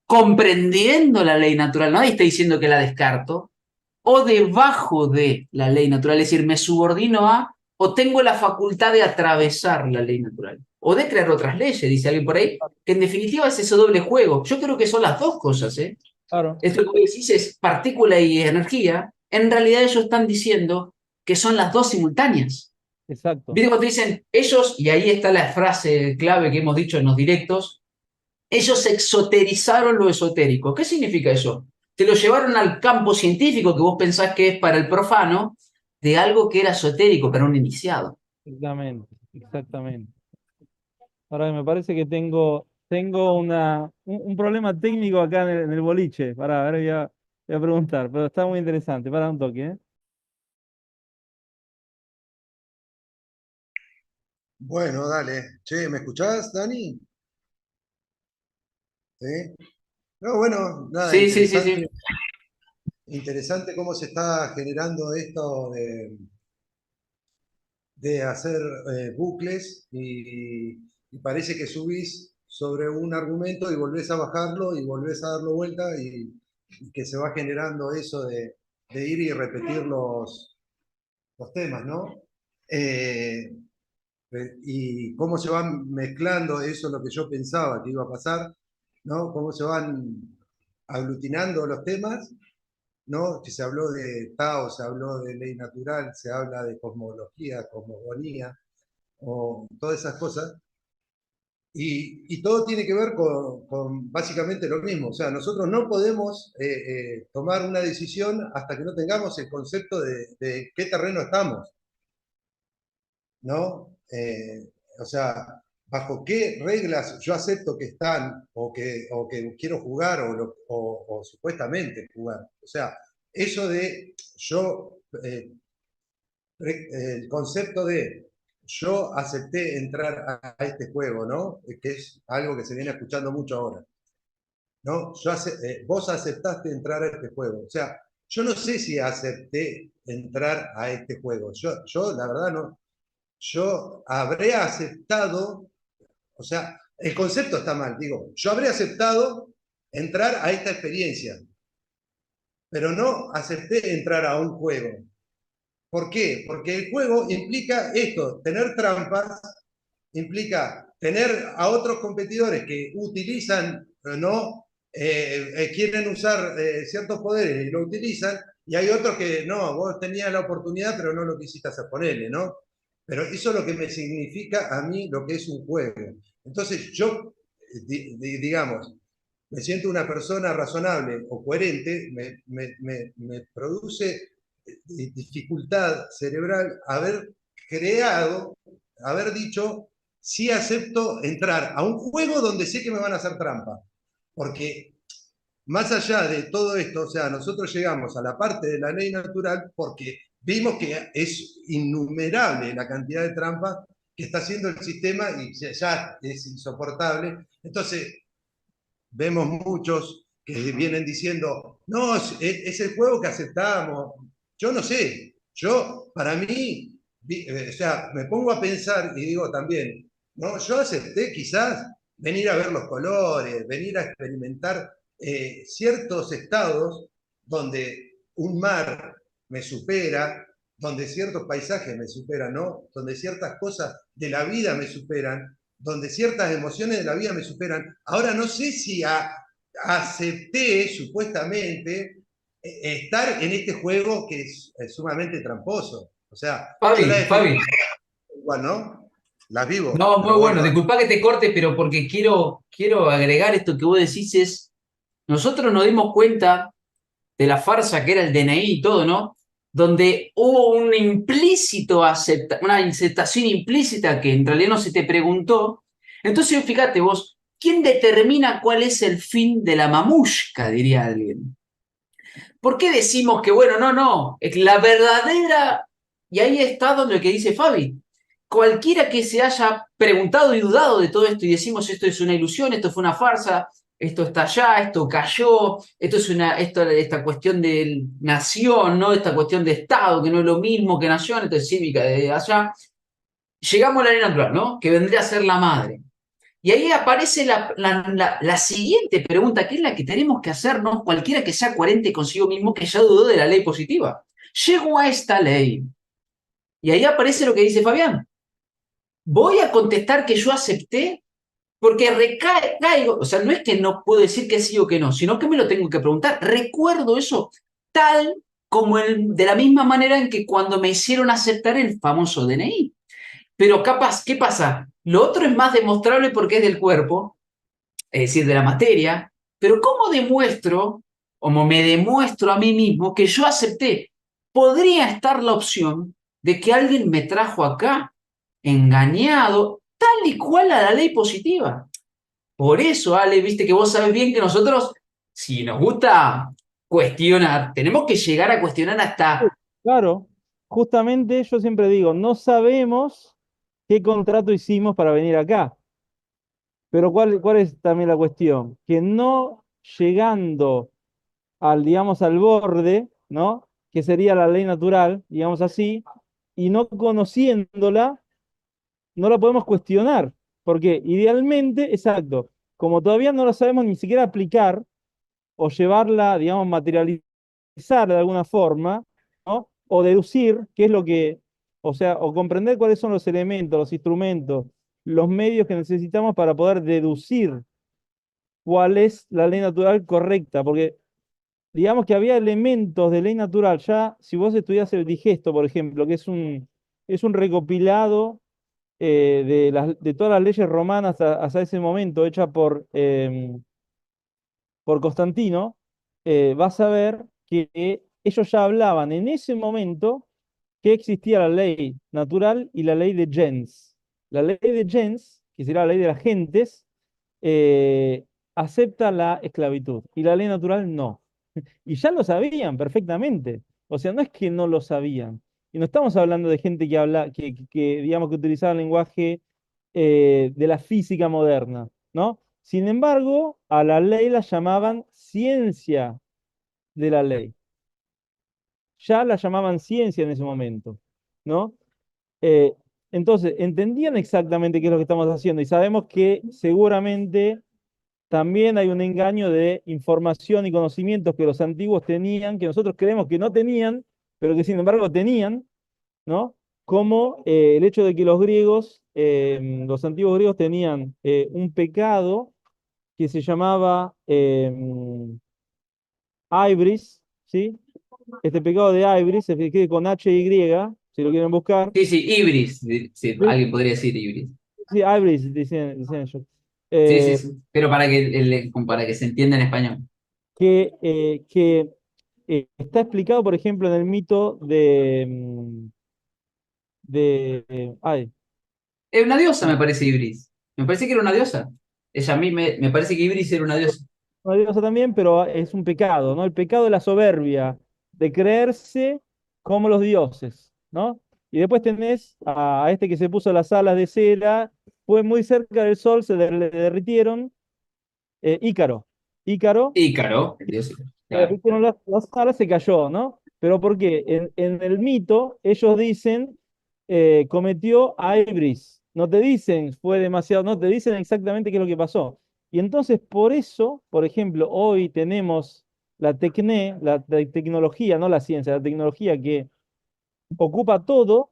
comprendiendo la ley natural, nadie está diciendo que la descarto, o debajo de la ley natural, es decir, me subordino a o tengo la facultad de atravesar la ley natural, o de crear otras leyes, dice alguien por ahí, que en definitiva es ese doble juego. Yo creo que son las dos cosas, ¿eh? Claro, Esto que vos decís es partícula y energía, en realidad ellos están diciendo que son las dos simultáneas. exacto. ¿Viste cuando dicen ellos, y ahí está la frase clave que hemos dicho en los directos, ellos exoterizaron lo esotérico? ¿Qué significa eso? Te lo llevaron al campo científico que vos pensás que es para el profano, de algo que era esotérico para un iniciado. Exactamente, exactamente. Ahora me parece que tengo un problema técnico acá en el boliche. Para ver, voy a preguntar, pero está muy interesante. Para un toque, ¿eh? Bueno, dale. Che, ¿me escuchás, Dani? ¿Sí? No, bueno, nada, Sí, sí, sí, sí. interesante, interesante cómo se está generando esto de hacer bucles y parece que subís sobre un argumento y volvés a bajarlo y volvés a darlo vuelta y que se va generando eso de ir y repetir los temas, ¿no? Eh, y cómo se van mezclando, eso es lo que yo pensaba que iba a pasar, ¿no? Cómo se van aglutinando los temas, ¿no? Que se habló de Tao, se habló de ley natural, se habla de cosmología, cosmogonía, o todas esas cosas, y todo tiene que ver con básicamente lo mismo. O sea, nosotros no podemos tomar una decisión hasta que no tengamos el concepto de qué terreno estamos, ¿no? O sea, bajo qué reglas yo acepto que están o que quiero jugar o supuestamente jugar. O sea, eso de yo, el concepto de yo acepté entrar a este juego, ¿no? Que es algo que se viene escuchando mucho ahora, ¿no? Vos aceptaste entrar a este juego. O sea, yo no sé si acepté entrar a este juego. Yo la verdad, no. Yo habré aceptado, o sea, el concepto está mal, digo, yo habré aceptado entrar a esta experiencia, pero no acepté entrar a un juego. ¿Por qué? Porque el juego implica esto, tener trampas, implica tener a otros competidores que utilizan, no, quieren usar ciertos poderes y lo utilizan, y hay otros que no, vos tenías la oportunidad, pero no lo quisiste hacer, ponerle, ¿no? Pero eso es lo que me significa a mí lo que es un juego. Entonces yo, digamos, me siento una persona razonable o coherente, me produce dificultad cerebral haber creado, haber dicho, sí acepto entrar a un juego donde sé que me van a hacer trampa. Porque más allá de todo esto, o sea, nosotros llegamos a la parte de la ley natural porque vimos que es innumerable la cantidad de trampas que está haciendo el sistema y ya es insoportable. Entonces, vemos muchos que vienen diciendo, no, es el juego que aceptamos. Yo no sé, yo, para mí, o sea, me pongo a pensar y digo también, ¿no? Yo acepté quizás venir a ver los colores, venir a experimentar ciertos estados donde un mar me supera, donde ciertos paisajes me superan, ¿no? Donde ciertas cosas de la vida me superan, donde ciertas emociones de la vida me superan. Ahora no sé si acepté supuestamente estar en este juego que es sumamente tramposo. O sea, yo la Fabi, definición igual, ¿no? Las vivo, no, muy pero bueno, bueno. Disculpa que te corte, pero porque quiero agregar esto que vos decís es, nosotros nos dimos cuenta de la farsa que era el DNI y todo, ¿no? Donde hubo un implícito una aceptación implícita que en realidad no se te preguntó. Entonces, fíjate vos, ¿quién determina cuál es el fin de la mamushka, diría alguien? ¿Por qué decimos que, bueno, no, la verdadera, y ahí está donde lo que dice Fabi, cualquiera que se haya preguntado y dudado de todo esto y decimos esto es una ilusión, esto fue una farsa, esto está allá, esto cayó, esto es esta cuestión de nación, ¿no? Esta cuestión de Estado, que no es lo mismo que nación, esto es cívica de allá, llegamos a la ley natural, ¿no? Que vendría a ser la madre. Y ahí aparece la siguiente pregunta, que es la que tenemos que hacernos cualquiera que sea coherente consigo mismo, que ya dudó de la ley positiva. Llego a esta ley. Y ahí aparece lo que dice Fabián. Voy a contestar que yo acepté porque recaigo, o sea, no es que no puedo decir que sí o que no, sino que me lo tengo que preguntar. Recuerdo eso tal como de la misma manera en que cuando me hicieron aceptar el famoso DNI. Pero capaz, ¿qué pasa? Lo otro es más demostrable porque es del cuerpo, es decir, de la materia, pero ¿cómo demuestro, como me demuestro a mí mismo que yo acepté? Podría estar la opción de que alguien me trajo acá engañado, tal y cual a la ley positiva. Por eso, Ale, viste que vos sabes bien que nosotros, si nos gusta cuestionar, tenemos que llegar a cuestionar hasta... Claro, justamente yo siempre digo, no sabemos qué contrato hicimos para venir acá, pero ¿cuál es también la cuestión? Que no llegando al, digamos, al borde, ¿no? Que sería la ley natural, digamos así, y no conociéndola, no la podemos cuestionar, porque idealmente, exacto, como todavía no la sabemos ni siquiera aplicar o llevarla, digamos, materializar de alguna forma, ¿no? O deducir qué es lo que, o sea, o comprender cuáles son los elementos, los instrumentos, los medios que necesitamos para poder deducir cuál es la ley natural correcta, porque digamos que había elementos de ley natural, ya si vos estudias el digesto, por ejemplo, que es un recopilado de todas las leyes romanas hasta ese momento, hecha por Constantino, vas a ver que ellos ya hablaban en ese momento que existía la ley natural y la ley de gens. La ley de gens, que será la ley de las gentes, eh, acepta la esclavitud y la ley natural no. Y ya lo sabían perfectamente. O sea, no es que no lo sabían. Y no estamos hablando de gente que habla, digamos que utilizaba el lenguaje de la física moderna, ¿no? Sin embargo, a la ley la llamaban ciencia de la ley. Ya la llamaban ciencia en ese momento, ¿no? Eh, entonces, entendían exactamente qué es lo que estamos haciendo y sabemos que seguramente también hay un engaño de información y conocimientos que los antiguos tenían, que nosotros creemos que no tenían, pero que sin embargo tenían, ¿no? Como el hecho de que los griegos, los antiguos griegos tenían un pecado que se llamaba Aibris, ¿sí? Este pecado de Aibris se escribe con H-Y, si lo quieren buscar. Sí, sí, ibris, sí, Sí, alguien podría decir ibris. sí, Aibris, dicen ellos. Sí, sí, Eh, sí. Pero para que se entienda en español. que está explicado, por ejemplo, en el mito ay, Es una diosa, me parece, ibris. Me parece que era una diosa. Ella a mí me parece que ibris era una diosa. una diosa también, pero es un pecado, ¿no? El pecado de la soberbia, de creerse como los dioses, ¿no? Y después tenés a este que se puso las alas de cera, fue muy cerca del sol, le derritieron, Ícaro. Ícaro, Ícaro, el dios Ícaro, le claro. derritieron las alas, se cayó, ¿no? Pero ¿por qué? En el mito, ellos dicen, cometió Aibris. No te dicen, fue demasiado, no, te dicen exactamente qué es lo que pasó. Y entonces, por eso, por ejemplo, hoy tenemos la tecnología, no la ciencia, la tecnología que ocupa todo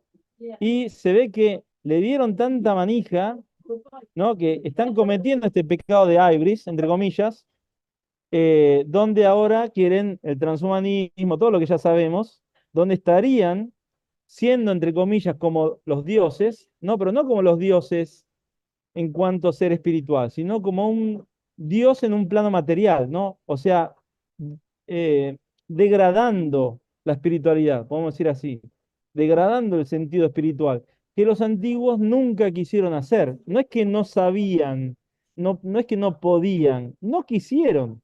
y se ve que le dieron tanta manija, ¿no? Que están cometiendo este pecado de Aibris, entre comillas, donde ahora quieren el transhumanismo, todo lo que ya sabemos, donde estarían siendo, entre comillas, como los dioses, no, pero no como los dioses en cuanto a ser espiritual, sino como un dios en un plano material, ¿no? O sea, eh, degradando la espiritualidad, podemos decir así, degradando el sentido espiritual, que los antiguos nunca quisieron hacer. No es que no sabían, no es que no podían, no quisieron.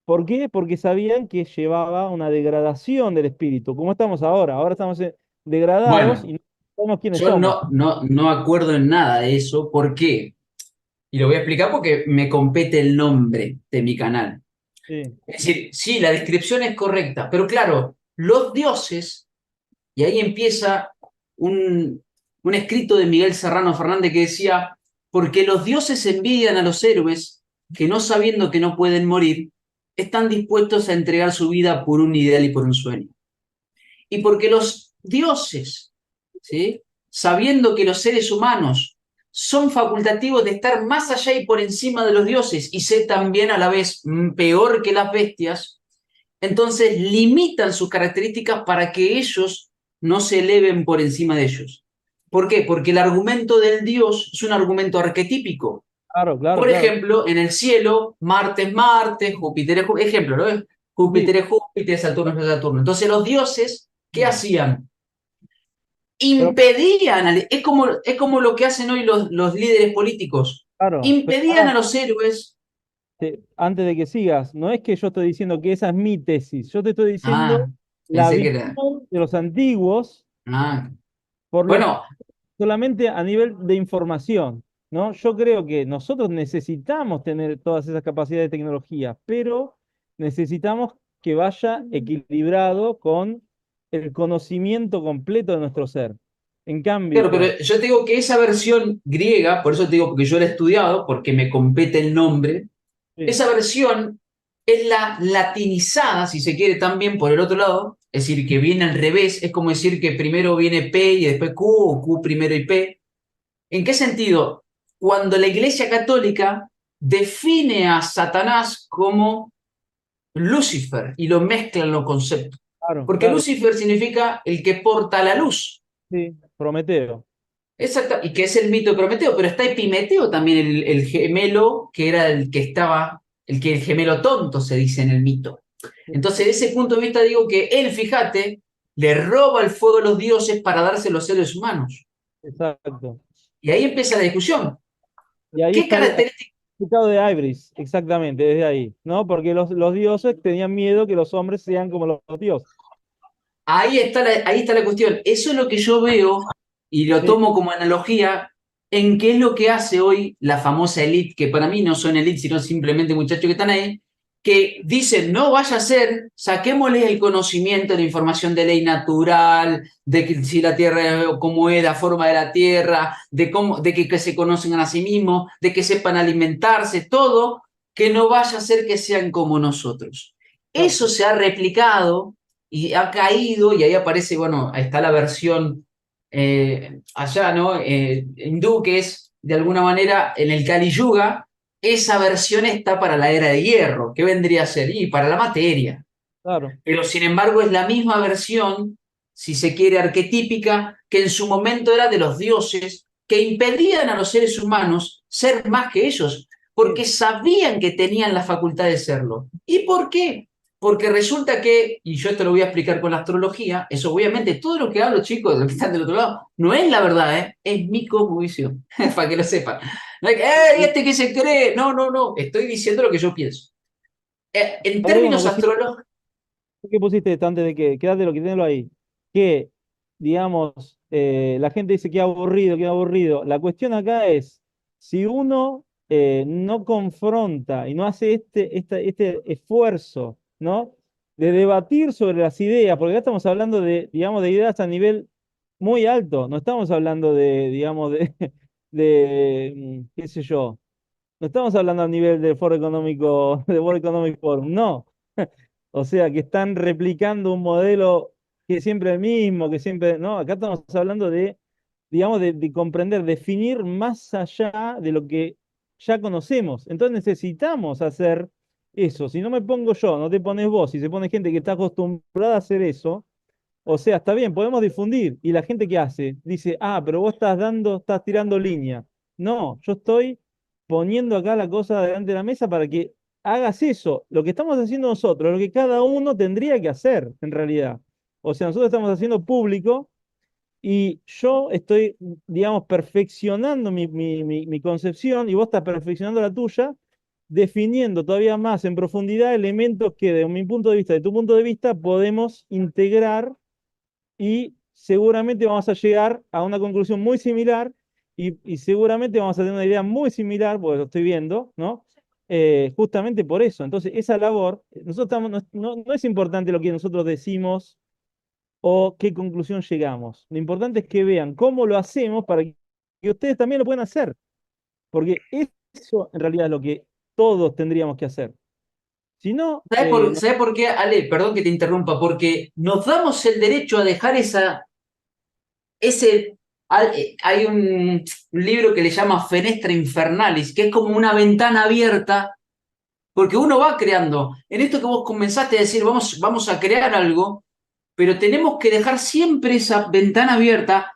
¿Por qué? Porque sabían que llevaba una degradación del espíritu, como estamos ahora. Ahora estamos degradados Bueno, y no sabemos quiénes yo somos. no acuerdo en nada de eso. ¿Por qué? Y lo voy a explicar porque me compete el nombre de mi canal. Sí, Es decir, sí, la descripción es correcta, pero claro, los dioses, y ahí empieza un escrito de Miguel Serrano Fernández que decía, porque los dioses envidian a los héroes que no sabiendo que no pueden morir, están dispuestos a entregar su vida por un ideal y por un sueño. Y porque los dioses ¿sí? Sabiendo que los seres humanos son facultativos de estar más allá y por encima de los dioses y ser también a la vez peor que las bestias, entonces limitan sus características para que ellos no se eleven por encima de ellos. ¿Por qué? Porque el argumento del dios es un argumento arquetípico. Claro, claro, Por claro. ejemplo, en el cielo, Marte es Marte, Júpiter es Júpiter, ejemplo, ¿no? Sí. Júpiter es Júpiter, Saturno es Saturno. Entonces los dioses, ¿qué Mm. hacían? Pero Impedían, es como lo que hacen hoy los líderes políticos, claro, pero impedían a los héroes. antes de que sigas, no es que yo estoy diciendo que esa es mi tesis, yo te estoy Ah, diciendo la pensé que visión era. de los antiguos, Ah, por lo bueno, solamente a nivel de información, ¿no? Yo creo que nosotros necesitamos tener todas esas capacidades de tecnología, pero necesitamos que vaya equilibrado con el conocimiento completo de nuestro ser. En claro, pero cambio, yo te digo que esa versión griega, por eso te digo, porque yo la he estudiado, porque me compete el nombre, sí, esa versión es la latinizada, si se quiere, también por el otro lado, es decir, que viene al revés, es como decir que primero viene P y después Q, o Q primero y P. ¿En qué sentido? Cuando la Iglesia Católica define a Satanás como Lucifer y lo mezclan los conceptos. claro, Porque claro, Lucifer significa el que porta la luz. sí, Prometeo, Exacto, y que es el mito de Prometeo, pero está Epimeteo también, el gemelo que era el que estaba, el gemelo tonto se dice en el mito. sí, Entonces, desde ese punto de vista, digo que él, fíjate, le roba el fuego a los dioses para dárselo a los seres humanos. exacto. Y ahí empieza la discusión. Y ahí ¿Qué está el características? significado de Ibris, exactamente, desde ahí, ¿no? Porque los dioses tenían miedo que los hombres sean como los dioses. Ahí está la cuestión. Eso es lo que yo veo y lo Sí, tomo como analogía en qué es lo que hace hoy la famosa elite, que para mí no son elite, sino simplemente muchachos que están ahí, que dicen, no vaya a ser, saquémosles el conocimiento, la información de ley natural, de que si la Tierra, cómo es la forma de la Tierra, de que se conocen a sí mismos, de que sepan alimentarse, todo, que no vaya a ser que sean como nosotros. Eso exacto. se ha replicado y ha caído, y ahí aparece, bueno, ahí está la versión allá, ¿no? Hindú, que es de alguna manera en el Kali Yuga, esa versión está para la era de hierro, ¿qué vendría a ser? Y para la materia. Claro, Pero sin embargo es la misma versión, si se quiere, arquetípica, que en su momento era de los dioses, que impedían a los seres humanos ser más que ellos, porque sí. sabían que tenían la facultad de serlo. ¿Y por qué? Porque resulta que, y yo esto lo voy a explicar con la astrología, eso obviamente todo lo que hablo, chicos, de los que están del otro lado, no es la verdad, ¿eh? Es mi cosmovisión, para que lo sepan. No es que, Y este que se cree! No, no, no, estoy diciendo lo que yo pienso. En agrego una términos cosita. astrológicos, ¿Qué pusiste esto antes de que quédate lo que tenelo ahí? Que, digamos, la gente dice que aburrido, que aburrido. La cuestión acá es, si uno no confronta y no hace este esfuerzo, ¿no? De debatir sobre las ideas, porque acá estamos hablando de, digamos, de ideas a nivel muy alto, no estamos hablando de, digamos, qué sé yo, no estamos hablando a nivel del Foro Económico, de World Economic Forum, no. O sea, que están replicando un modelo que es siempre el mismo, que siempre, no, acá estamos hablando de, digamos, de comprender, definir más allá de lo que ya conocemos. Entonces necesitamos hacer eso. Si no me pongo yo, no te pones vos, si se pone gente que está acostumbrada a hacer eso, o sea, está bien, podemos difundir. ¿Y la gente qué hace? Dice, ah, pero vos estás tirando línea. No, yo estoy poniendo acá la cosa delante de la mesa para que hagas eso. Lo que estamos haciendo nosotros, lo que cada uno tendría que hacer, en realidad. O sea, nosotros estamos haciendo público y yo estoy, digamos, perfeccionando mi concepción y vos estás perfeccionando la tuya, definiendo todavía más en profundidad elementos que, de mi punto de vista, de tu punto de vista, podemos integrar y seguramente vamos a llegar a una conclusión muy similar y seguramente vamos a tener una idea muy similar, porque lo estoy viendo, ¿no? Justamente por eso. Entonces, esa labor, nosotros no es importante lo que nosotros decimos o qué conclusión llegamos. Lo importante es que vean cómo lo hacemos para que ustedes también lo puedan hacer, porque eso en realidad es lo que todos tendríamos que hacer. Si no, ¿Sabes por qué, Ale? Perdón que te interrumpa, porque nos damos el derecho a dejar hay un libro que le llama Fenestra Infernalis, que es como una ventana abierta, porque uno va creando. En esto que vos comenzaste a decir, vamos a crear algo, pero tenemos que dejar siempre esa ventana abierta,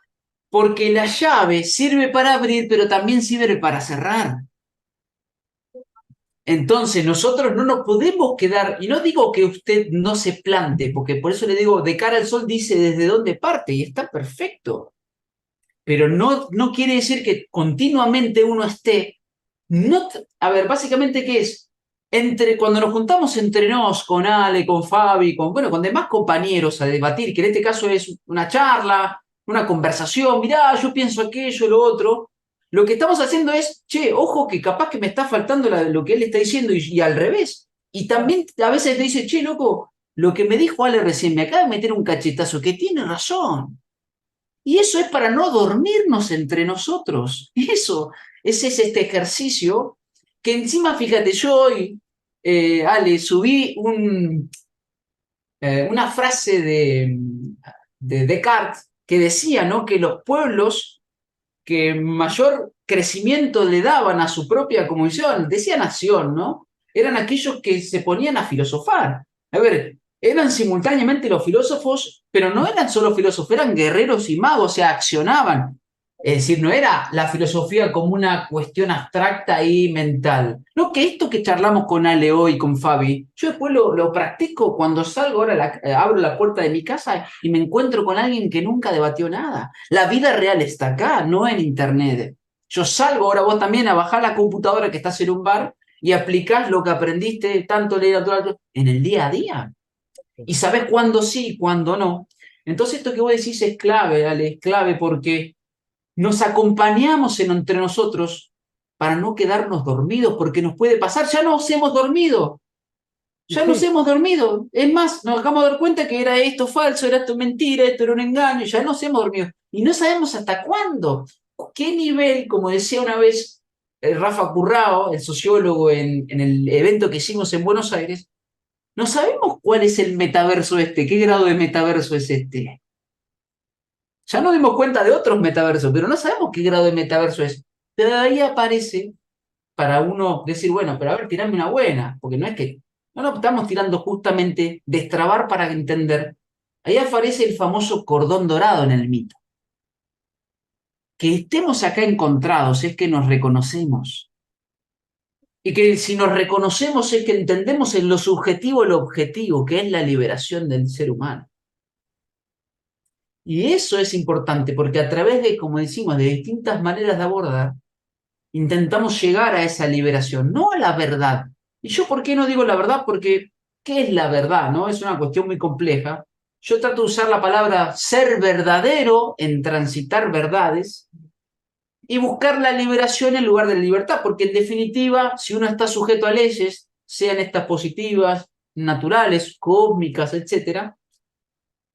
porque la llave sirve para abrir, pero también sirve para cerrar. Entonces, nosotros no nos podemos quedar, y no digo que usted no se plante, porque por eso le digo, de cara al sol dice desde dónde parte, y está perfecto. Pero no quiere decir que continuamente uno esté. A ver, básicamente, ¿qué es? Cuando nos juntamos entre nos, con Ale, con Fabi, con demás compañeros a debatir, que en este caso es una charla, una conversación, mirá, yo pienso aquello, lo otro, lo que estamos haciendo es, che, ojo que capaz que me está faltando lo que él está diciendo y al revés. Y también a veces le dice, che, loco, lo que me dijo Ale recién, me acaba de meter un cachetazo, que tiene razón. Y eso es para no dormirnos entre nosotros. Eso, ese es este ejercicio que encima, fíjate, yo hoy, Ale, subí una frase de Descartes que decía, ¿no?, que los pueblos que mayor crecimiento le daban a su propia cosmovisión, decía nación, ¿no? Eran aquellos que se ponían a filosofar. A ver, eran simultáneamente los filósofos, pero no eran solo filósofos, eran guerreros y magos, o sea, accionaban. Es decir, no era la filosofía como una cuestión abstracta y mental. No, que esto que charlamos con Ale hoy, con Fabi, yo después lo practico cuando salgo, ahora abro la puerta de mi casa y me encuentro con alguien que nunca debatió nada. La vida real está acá, no en internet. Yo salgo, ahora vos también, a bajar la computadora que estás en un bar y aplicás lo que aprendiste, tanto ley natural, en el día a día. Y sabés cuándo sí y cuándo no. Entonces esto que vos decís es clave, Ale, es clave porque nos acompañamos entre nosotros para no quedarnos dormidos, porque nos puede pasar, ya nos hemos dormido, ya nos Sí, hemos dormido. Es más, nos acabamos de dar cuenta que era esto falso, era esto mentira, esto era un engaño, ya nos hemos dormido. Y no sabemos hasta cuándo, qué nivel, como decía una vez Rafa Currao, el sociólogo, en el evento que hicimos en Buenos Aires, no sabemos cuál es el metaverso este, qué grado de metaverso es este. Ya nos dimos cuenta de otros metaversos, pero no sabemos qué grado de metaverso es. Pero ahí aparece para uno decir, bueno, pero a ver, tirame una buena, porque no es que, no estamos tirando justamente destrabar para entender. Ahí aparece el famoso cordón dorado en el mito. Que estemos acá encontrados es que nos reconocemos. Y que si nos reconocemos es que entendemos en lo subjetivo el objetivo, que es la liberación del ser humano. Y eso es importante, porque a través de, como decimos, de distintas maneras de abordar, intentamos llegar a esa liberación, no a la verdad. ¿Y yo por qué no digo la verdad? Porque, ¿qué es la verdad? ¿No? Es una cuestión muy compleja. Yo trato de usar la palabra ser verdadero en transitar verdades y buscar la liberación en lugar de la libertad, porque en definitiva, si uno está sujeto a leyes, sean estas positivas, naturales, cósmicas, etcétera,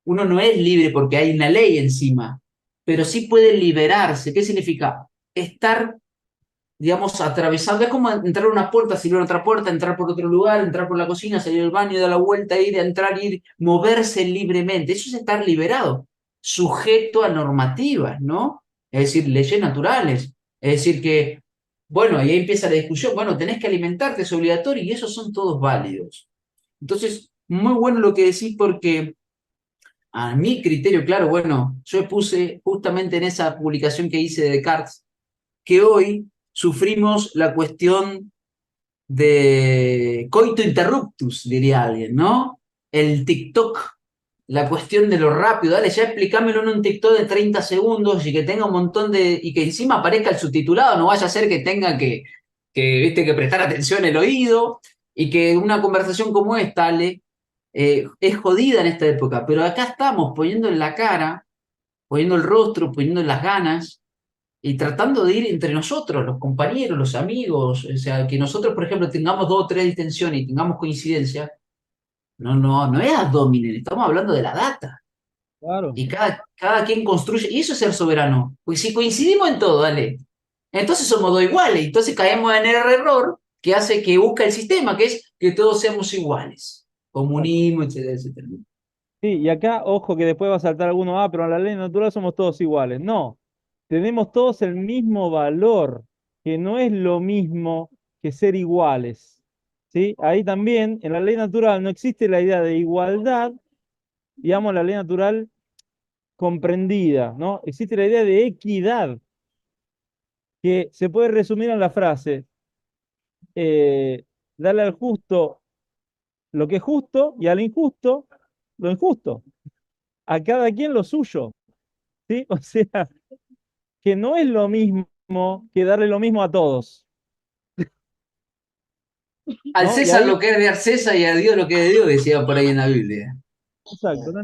uno no es libre porque hay una ley encima, pero sí puede liberarse. ¿Qué significa? Estar, digamos, atravesando. Es como entrar a una puerta, salir a otra puerta, entrar por otro lugar, entrar por la cocina, salir al baño, dar la vuelta, ir, entrar, ir, moverse libremente. Eso es estar liberado, sujeto a normativas, ¿no? Es decir, leyes naturales. Es decir, que, bueno, y ahí empieza la discusión. Bueno, tenés que alimentarte, es obligatorio, y esos son todos válidos. Entonces, muy bueno lo que decís porque a mi criterio, claro, bueno, yo puse justamente en esa publicación que hice de Descartes que hoy sufrimos la cuestión de coito interruptus, diría alguien, ¿no? El TikTok, la cuestión de lo rápido, dale, ya explícamelo en un TikTok de 30 segundos y que tenga un montón y que encima aparezca el subtitulado, no vaya a ser que tenga viste, que prestar atención el oído y que una conversación como esta, Ale, es jodida en esta época, pero acá estamos poniendo en la cara, poniendo el rostro, poniendo en las ganas y tratando de ir entre nosotros, los compañeros, los amigos, o sea, que nosotros, por ejemplo, tengamos dos o tres distensiones y tengamos coincidencia, no es ad hominem, estamos hablando de la data. claro. Y cada quien construye, y eso es ser soberano. Porque si coincidimos en todo, dale, entonces somos dos iguales, entonces caemos en el error que hace que busca el sistema, que es que todos seamos iguales. Comunismo, etcétera, etcétera. Sí, y acá, ojo que después va a saltar alguno, pero en la ley natural somos todos iguales. No, tenemos todos el mismo valor, que no es lo mismo que ser iguales. ¿Sí? Ahí también, en la ley natural no existe la idea de igualdad, digamos, la ley natural comprendida, ¿no? Existe la idea de equidad, que se puede resumir en la frase, darle al justo lo que es justo y al injusto lo injusto. A cada quien lo suyo, ¿sí? O sea, que no es lo mismo que darle lo mismo a todos, Al ¿no? Y César ahí, lo que es de César y a Dios lo que es de Dios, decía por ahí en la Biblia. exacto, ¿no?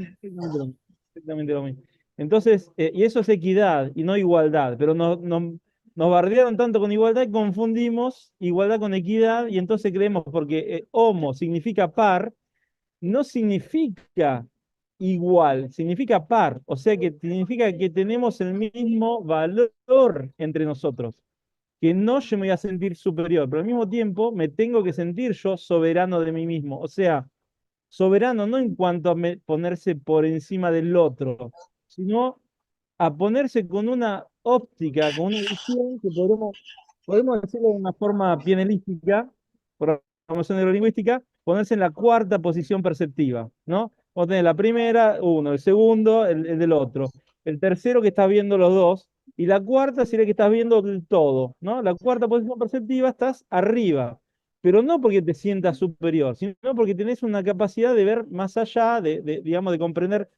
Exactamente lo mismo. Entonces, y eso es equidad y no igualdad, pero nos bardearon tanto con igualdad que confundimos igualdad con equidad y entonces creemos porque homo significa par, no significa igual, significa par, o sea que significa que tenemos el mismo valor entre nosotros, que no yo me voy a sentir superior, pero al mismo tiempo me tengo que sentir yo soberano de mí mismo, o sea, soberano no en cuanto a ponerse por encima del otro, sino a ponerse con una óptica, con una visión que podemos decirlo de una forma pianelística, por promoción neurolingüística, ponerse en la cuarta posición perceptiva, ¿no? Vos tenés la primera, uno, el segundo, el del otro, el tercero que estás viendo los dos, y la cuarta sería que estás viendo el todo, ¿no? La cuarta posición perceptiva estás arriba, pero no porque te sientas superior, sino porque tenés una capacidad de ver más allá, digamos, de comprender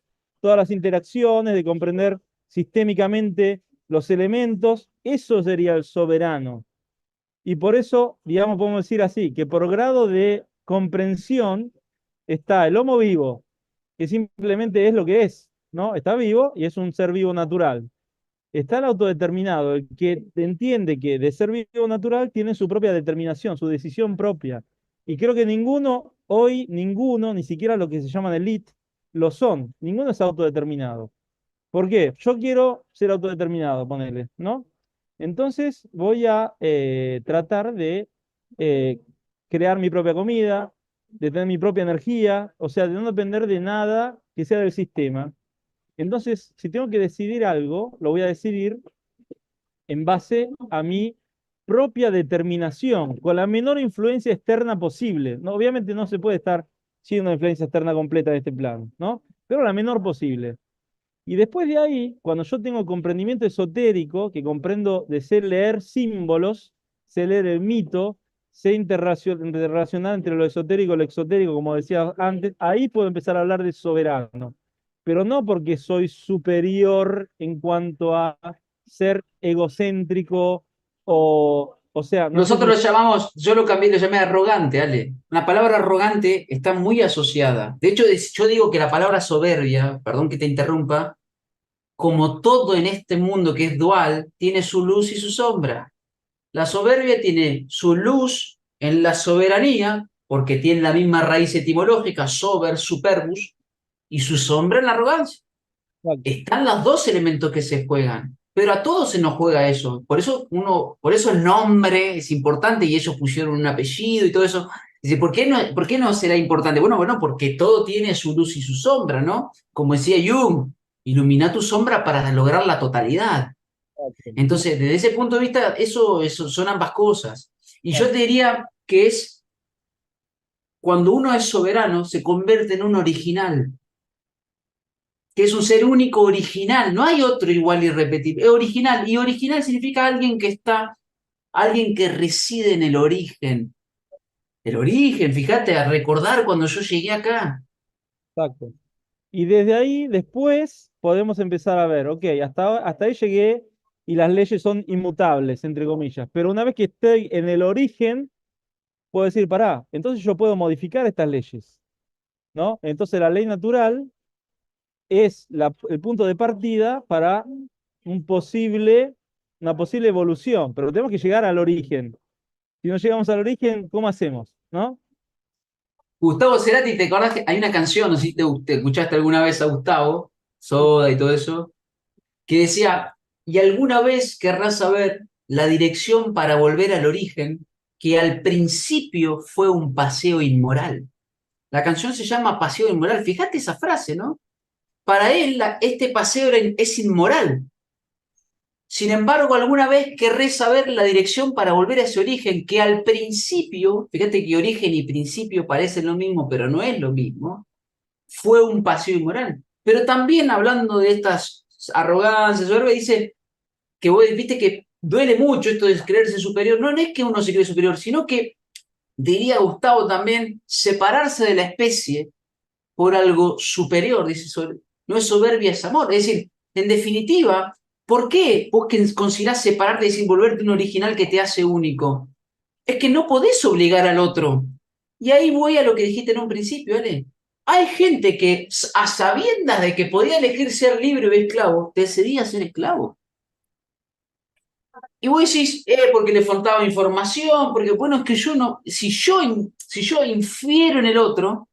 todas las interacciones, de comprender sistémicamente los elementos, eso sería el soberano. Y por eso, digamos, podemos decir así, que por grado de comprensión está el homo vivo, que simplemente es lo que es, ¿no? Está vivo y es un ser vivo natural. Está el autodeterminado, el que entiende que de ser vivo natural tiene su propia determinación, su decisión propia. Y creo que ninguno, hoy, ninguno, ni siquiera lo que se llaman elite, lo son. Ninguno es autodeterminado. ¿Por qué? Yo quiero ser autodeterminado, ponele, ¿no? Entonces voy a tratar de eh, crear mi propia comida, de tener mi propia energía, o sea, de no depender de nada que sea del sistema. Entonces, si tengo que decidir algo, lo voy a decidir en base a mi propia determinación, con la menor influencia externa posible. ¿No? Obviamente no se puede estar sin una influencia externa completa en este plano, ¿no? Pero la menor posible. Y después de ahí, cuando yo tengo comprendimiento esotérico, que comprendo de sé leer símbolos, sé leer el mito, sé interrelacionar entre lo esotérico y lo exotérico, como decía antes, ahí puedo empezar a hablar de soberano. Pero no porque soy superior en cuanto a ser egocéntrico o sea, no sé Nosotros si... lo llamamos, yo lo cambié, lo llamé arrogante, Ale. La palabra arrogante está muy asociada. De hecho, yo digo que la palabra soberbia, perdón que te interrumpa, como todo en este mundo que es dual, tiene su luz y su sombra. La soberbia tiene su luz en la soberanía, porque tiene la misma raíz etimológica, sober, superbus, y su sombra en la arrogancia. Exacto. Están los dos elementos que se juegan, pero a todos se nos juega eso. Por eso el nombre es importante y ellos pusieron un apellido y todo eso. Dice, por qué no será importante? Bueno, porque todo tiene su luz y su sombra, ¿no? Como decía Jung, ilumina tu sombra para lograr la totalidad. Exacto. Entonces, desde ese punto de vista, eso son ambas cosas. Y yo te Exacto. diría que es cuando uno es soberano, se convierte en un original, que es un ser único original, no hay otro igual y repetible, es original, y original significa alguien que reside en el origen, fíjate, a recordar cuando yo llegué acá. Exacto. Y desde ahí, después, podemos empezar a ver, ok, hasta ahí llegué y las leyes son inmutables, entre comillas. Pero una vez que estoy en el origen, puedo decir, pará, entonces yo puedo modificar estas leyes, ¿no? Entonces la ley natural es el punto de partida para una posible evolución, pero tenemos que llegar al origen. Si no llegamos al origen, ¿cómo hacemos? ¿No? Gustavo Cerati, ¿te acordás que hay una canción, no sé si te escuchaste alguna vez a Gustavo, Soda y todo eso, que decía, y alguna vez querrás saber la dirección para volver al origen, que al principio fue un paseo inmoral. La canción se llama Paseo Inmoral. Fíjate esa frase, ¿no? Para él, este paseo es inmoral. Sin embargo, alguna vez querré saber la dirección para volver a ese origen, que al principio, fíjate que origen y principio parecen lo mismo, pero no es lo mismo, fue un paseo inmoral. Pero también hablando de estas arrogancias, soberbia, dice que vos viste que duele mucho esto de creerse superior. No, no es que uno se cree superior, sino que, diría Gustavo también, separarse de la especie por algo superior, dice, no es soberbia, es amor. Es decir, en definitiva, ¿por qué vos considerás separarte y decir volverte un original que te hace único? Es que no podés obligar al otro. Y ahí voy a lo que dijiste en un principio, Ale. Hay gente que, a sabiendas de que podía elegir ser libre o esclavo, decidía ser esclavo. Y vos decís, porque le faltaba información, porque bueno, es que yo no, si yo infiero en el otro,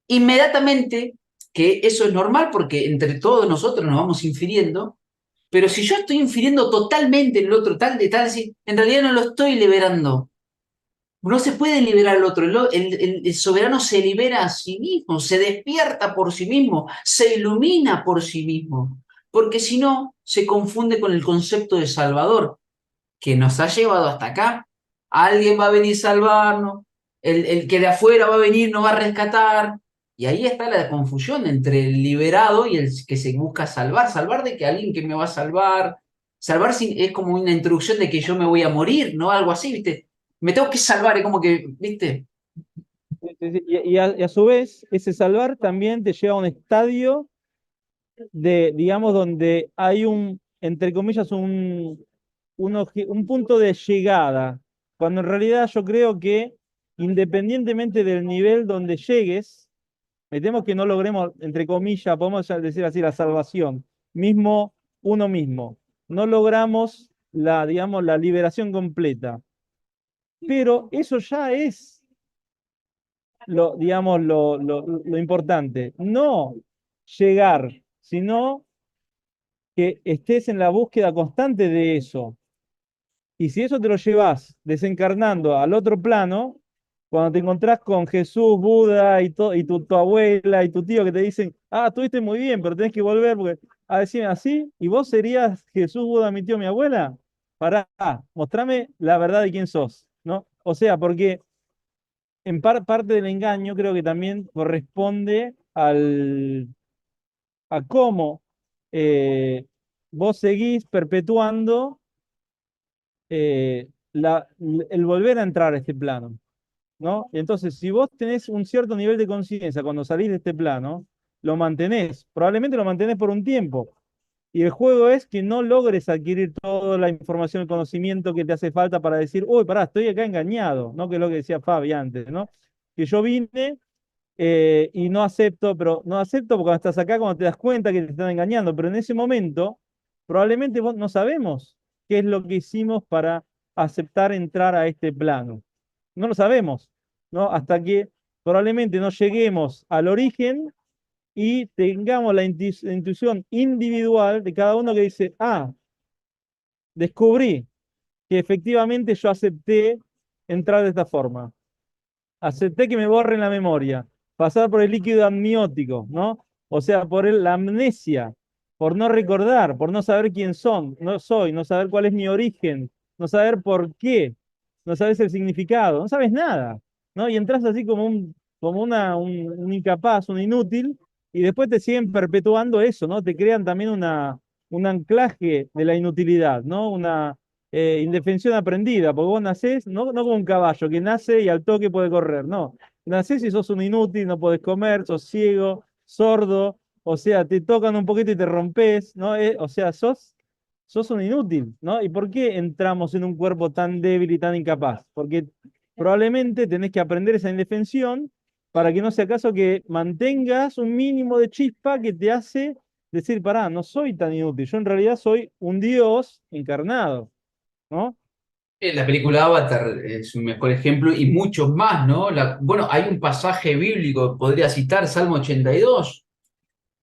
inmediatamente, que eso es normal porque entre todos nosotros nos vamos infiriendo, pero si yo estoy infiriendo totalmente en el otro, tal de tal, decir, en realidad no lo estoy liberando. No se puede liberar al otro. El soberano se libera a sí mismo, se despierta por sí mismo, se ilumina por sí mismo. Porque si no, se confunde con el concepto de Salvador, que nos ha llevado hasta acá. Alguien va a venir a salvarnos, el que de afuera va a venir nos va a rescatar. Y ahí está la confusión entre el liberado y el que se busca salvar. Salvar de que alguien que me va a salvar. Salvar es como una introducción de que yo me voy a morir, ¿no? Algo así, ¿viste? Me tengo que salvar, es como que, ¿viste? Sí, sí, sí. Y a su vez, ese salvar también te lleva a un estadio de, digamos, donde hay un, entre comillas, un punto de llegada, cuando en realidad yo creo que independientemente del nivel donde llegues, metemos que no logremos, entre comillas, podemos decir así, la salvación, mismo uno mismo, no logramos la, digamos, la liberación completa, pero eso ya es lo, digamos, lo importante, no llegar, sino que estés en la búsqueda constante de eso. Y si eso te lo llevas desencarnando al otro plano, cuando te encontrás con Jesús, Buda y tu abuela y tu tío que te dicen, ah, estuviste muy bien, pero tenés que volver porque a decirme así, y vos serías Jesús, Buda, mi tío, mi abuela, pará, mostrame la verdad de quién sos, ¿no? O sea, porque en parte del engaño creo que también corresponde a cómo eh, vos seguís perpetuando el volver a entrar a este plano, ¿no? Entonces, si vos tenés un cierto nivel de conciencia cuando salís de este plano, lo mantenés, probablemente lo mantenés por un tiempo. Y el juego es que no logres adquirir toda la información, el conocimiento que te hace falta para decir, uy, pará, estoy acá engañado, ¿no? Que es lo que decía Fabi antes, ¿no? Que yo vine y no acepto, pero no acepto porque cuando estás acá, cuando te das cuenta que te están engañando, pero en ese momento, probablemente vos no sabemos qué es lo que hicimos para aceptar entrar a este plano. No lo sabemos, ¿no? Hasta que probablemente no lleguemos al origen y tengamos la intuición individual de cada uno que dice, ah, descubrí que efectivamente yo acepté entrar de esta forma. Acepté que me borren la memoria, pasar por el líquido amniótico, ¿no? O sea, por la amnesia, por no recordar, por no saber quién no soy, no saber cuál es mi origen, no saber por qué, no sabes el significado, no sabes nada, ¿no? Y entras así como un incapaz, un inútil, y después te siguen perpetuando eso, ¿no? Te crean también un anclaje de la inutilidad, ¿no? Una indefensión aprendida, porque vos nacés, no como un caballo que nace y al toque puede correr, no. Nacés y sos un inútil, no podés comer, sos ciego, sordo, o sea, te tocan un poquito y te rompes, ¿no? O sea, sos un inútil, ¿no? ¿Y por qué entramos en un cuerpo tan débil y tan incapaz? Porque probablemente tenés que aprender esa indefensión para que no sea caso que mantengas un mínimo de chispa que te hace decir, pará, no soy tan inútil, yo en realidad soy un Dios encarnado, ¿no? La película Avatar es un mejor ejemplo y muchos más, ¿no? Bueno, hay un pasaje bíblico, podría citar Salmo 82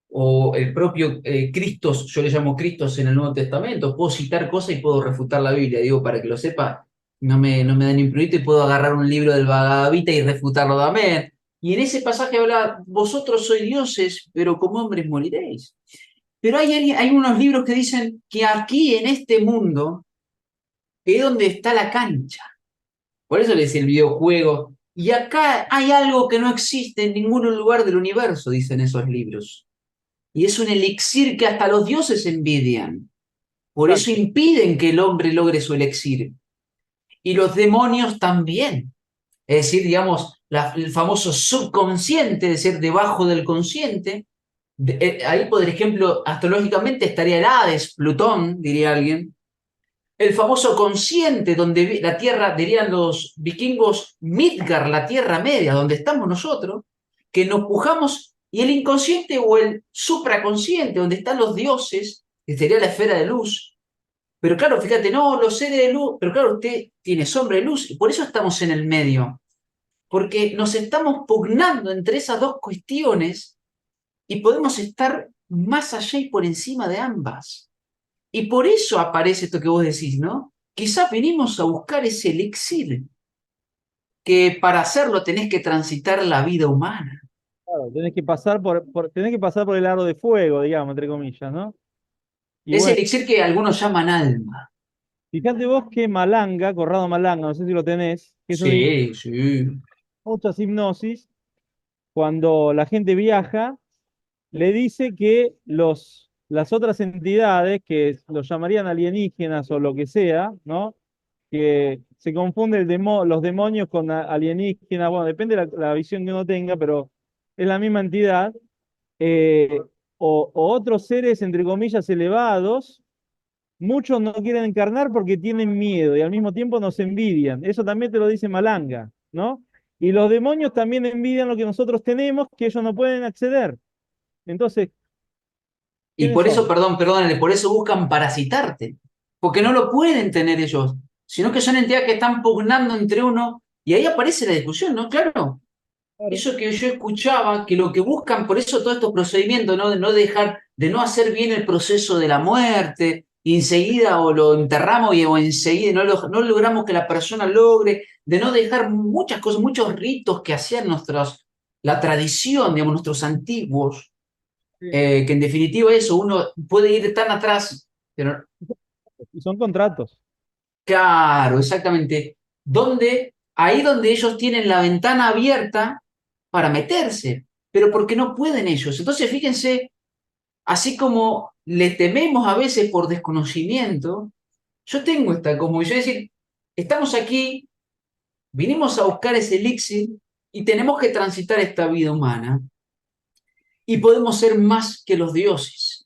o el propio Cristo, yo le llamo Cristo en el Nuevo Testamento. Puedo citar cosas y puedo refutar la Biblia, digo, para que lo sepa, no me dan imprudito y puedo agarrar un libro del Bhagavad Gita y refutarlo también. Y en ese pasaje habla, vosotros sois dioses, pero como hombres moriréis. Pero hay unos libros que dicen que aquí en este mundo es donde está la cancha. Por eso le decía el videojuego. Y acá hay algo que no existe en ningún lugar del universo, dicen esos libros. Y es un elixir que hasta los dioses envidian. Por eso Exacto. impiden que el hombre logre su elixir. Y los demonios también. Es decir, digamos, el famoso subconsciente, es decir, debajo del consciente. Ahí, por ejemplo, astrológicamente estaría el Hades, Plutón, diría alguien. El famoso consciente, donde la Tierra, dirían los vikingos, Midgard, la Tierra Media, donde estamos nosotros, que nos pujamos, y el inconsciente o el supraconsciente, donde están los dioses, que sería la esfera de luz. Pero claro, fíjate, no, los seres de luz, pero claro, usted tiene sombra de luz, y por eso estamos en el medio, porque nos estamos pugnando entre esas dos cuestiones y podemos estar más allá y por encima de ambas. Y por eso aparece esto que vos decís, ¿no? Quizás venimos a buscar ese elixir, que para hacerlo tenés que transitar la vida humana. Claro, tenés que pasar por el aro de fuego, digamos, entre comillas, ¿no? Y Ese bueno, elixir que algunos llaman alma. fíjate vos que Malanga, Corrado Malanga, no sé si lo tenés, que es Sí, sí. muchas hipnosis, cuando la gente viaja, le dice que las otras entidades, que los llamarían alienígenas o lo que sea, ¿no? Que se confunde los demonios con alienígenas, bueno, depende de la visión que uno tenga, pero es la misma entidad, eh, o otros seres, entre comillas, elevados. Muchos no quieren encarnar porque tienen miedo y al mismo tiempo nos envidian. Eso también te lo dice Malanga, ¿no? Y los demonios también envidian lo que nosotros tenemos, que ellos no pueden acceder. Entonces, Y ¿quiénes por eso, son? perdón, perdónale, por eso buscan parasitarte, porque no lo pueden tener ellos, sino que son entidades que están pugnando entre uno, y ahí aparece la discusión, ¿no? Claro, Claro. eso que yo escuchaba, que lo que buscan, por eso todos estos procedimientos, ¿no? De no dejar, de no hacer bien el proceso de la muerte, y enseguida o lo enterramos o enseguida no logramos que la persona logre, de no dejar muchas cosas, muchos ritos que hacían la tradición, digamos, nuestros antiguos, Sí. que en definitiva eso, uno puede ir tan atrás, pero Y son contratos. claro, exactamente, ahí donde ellos tienen la ventana abierta para meterse, pero porque no pueden ellos. Entonces, fíjense, así como le tememos a veces por desconocimiento, yo tengo esta como yo decir, estamos aquí, vinimos a buscar ese elixir y tenemos que transitar esta vida humana y podemos ser más que los dioses.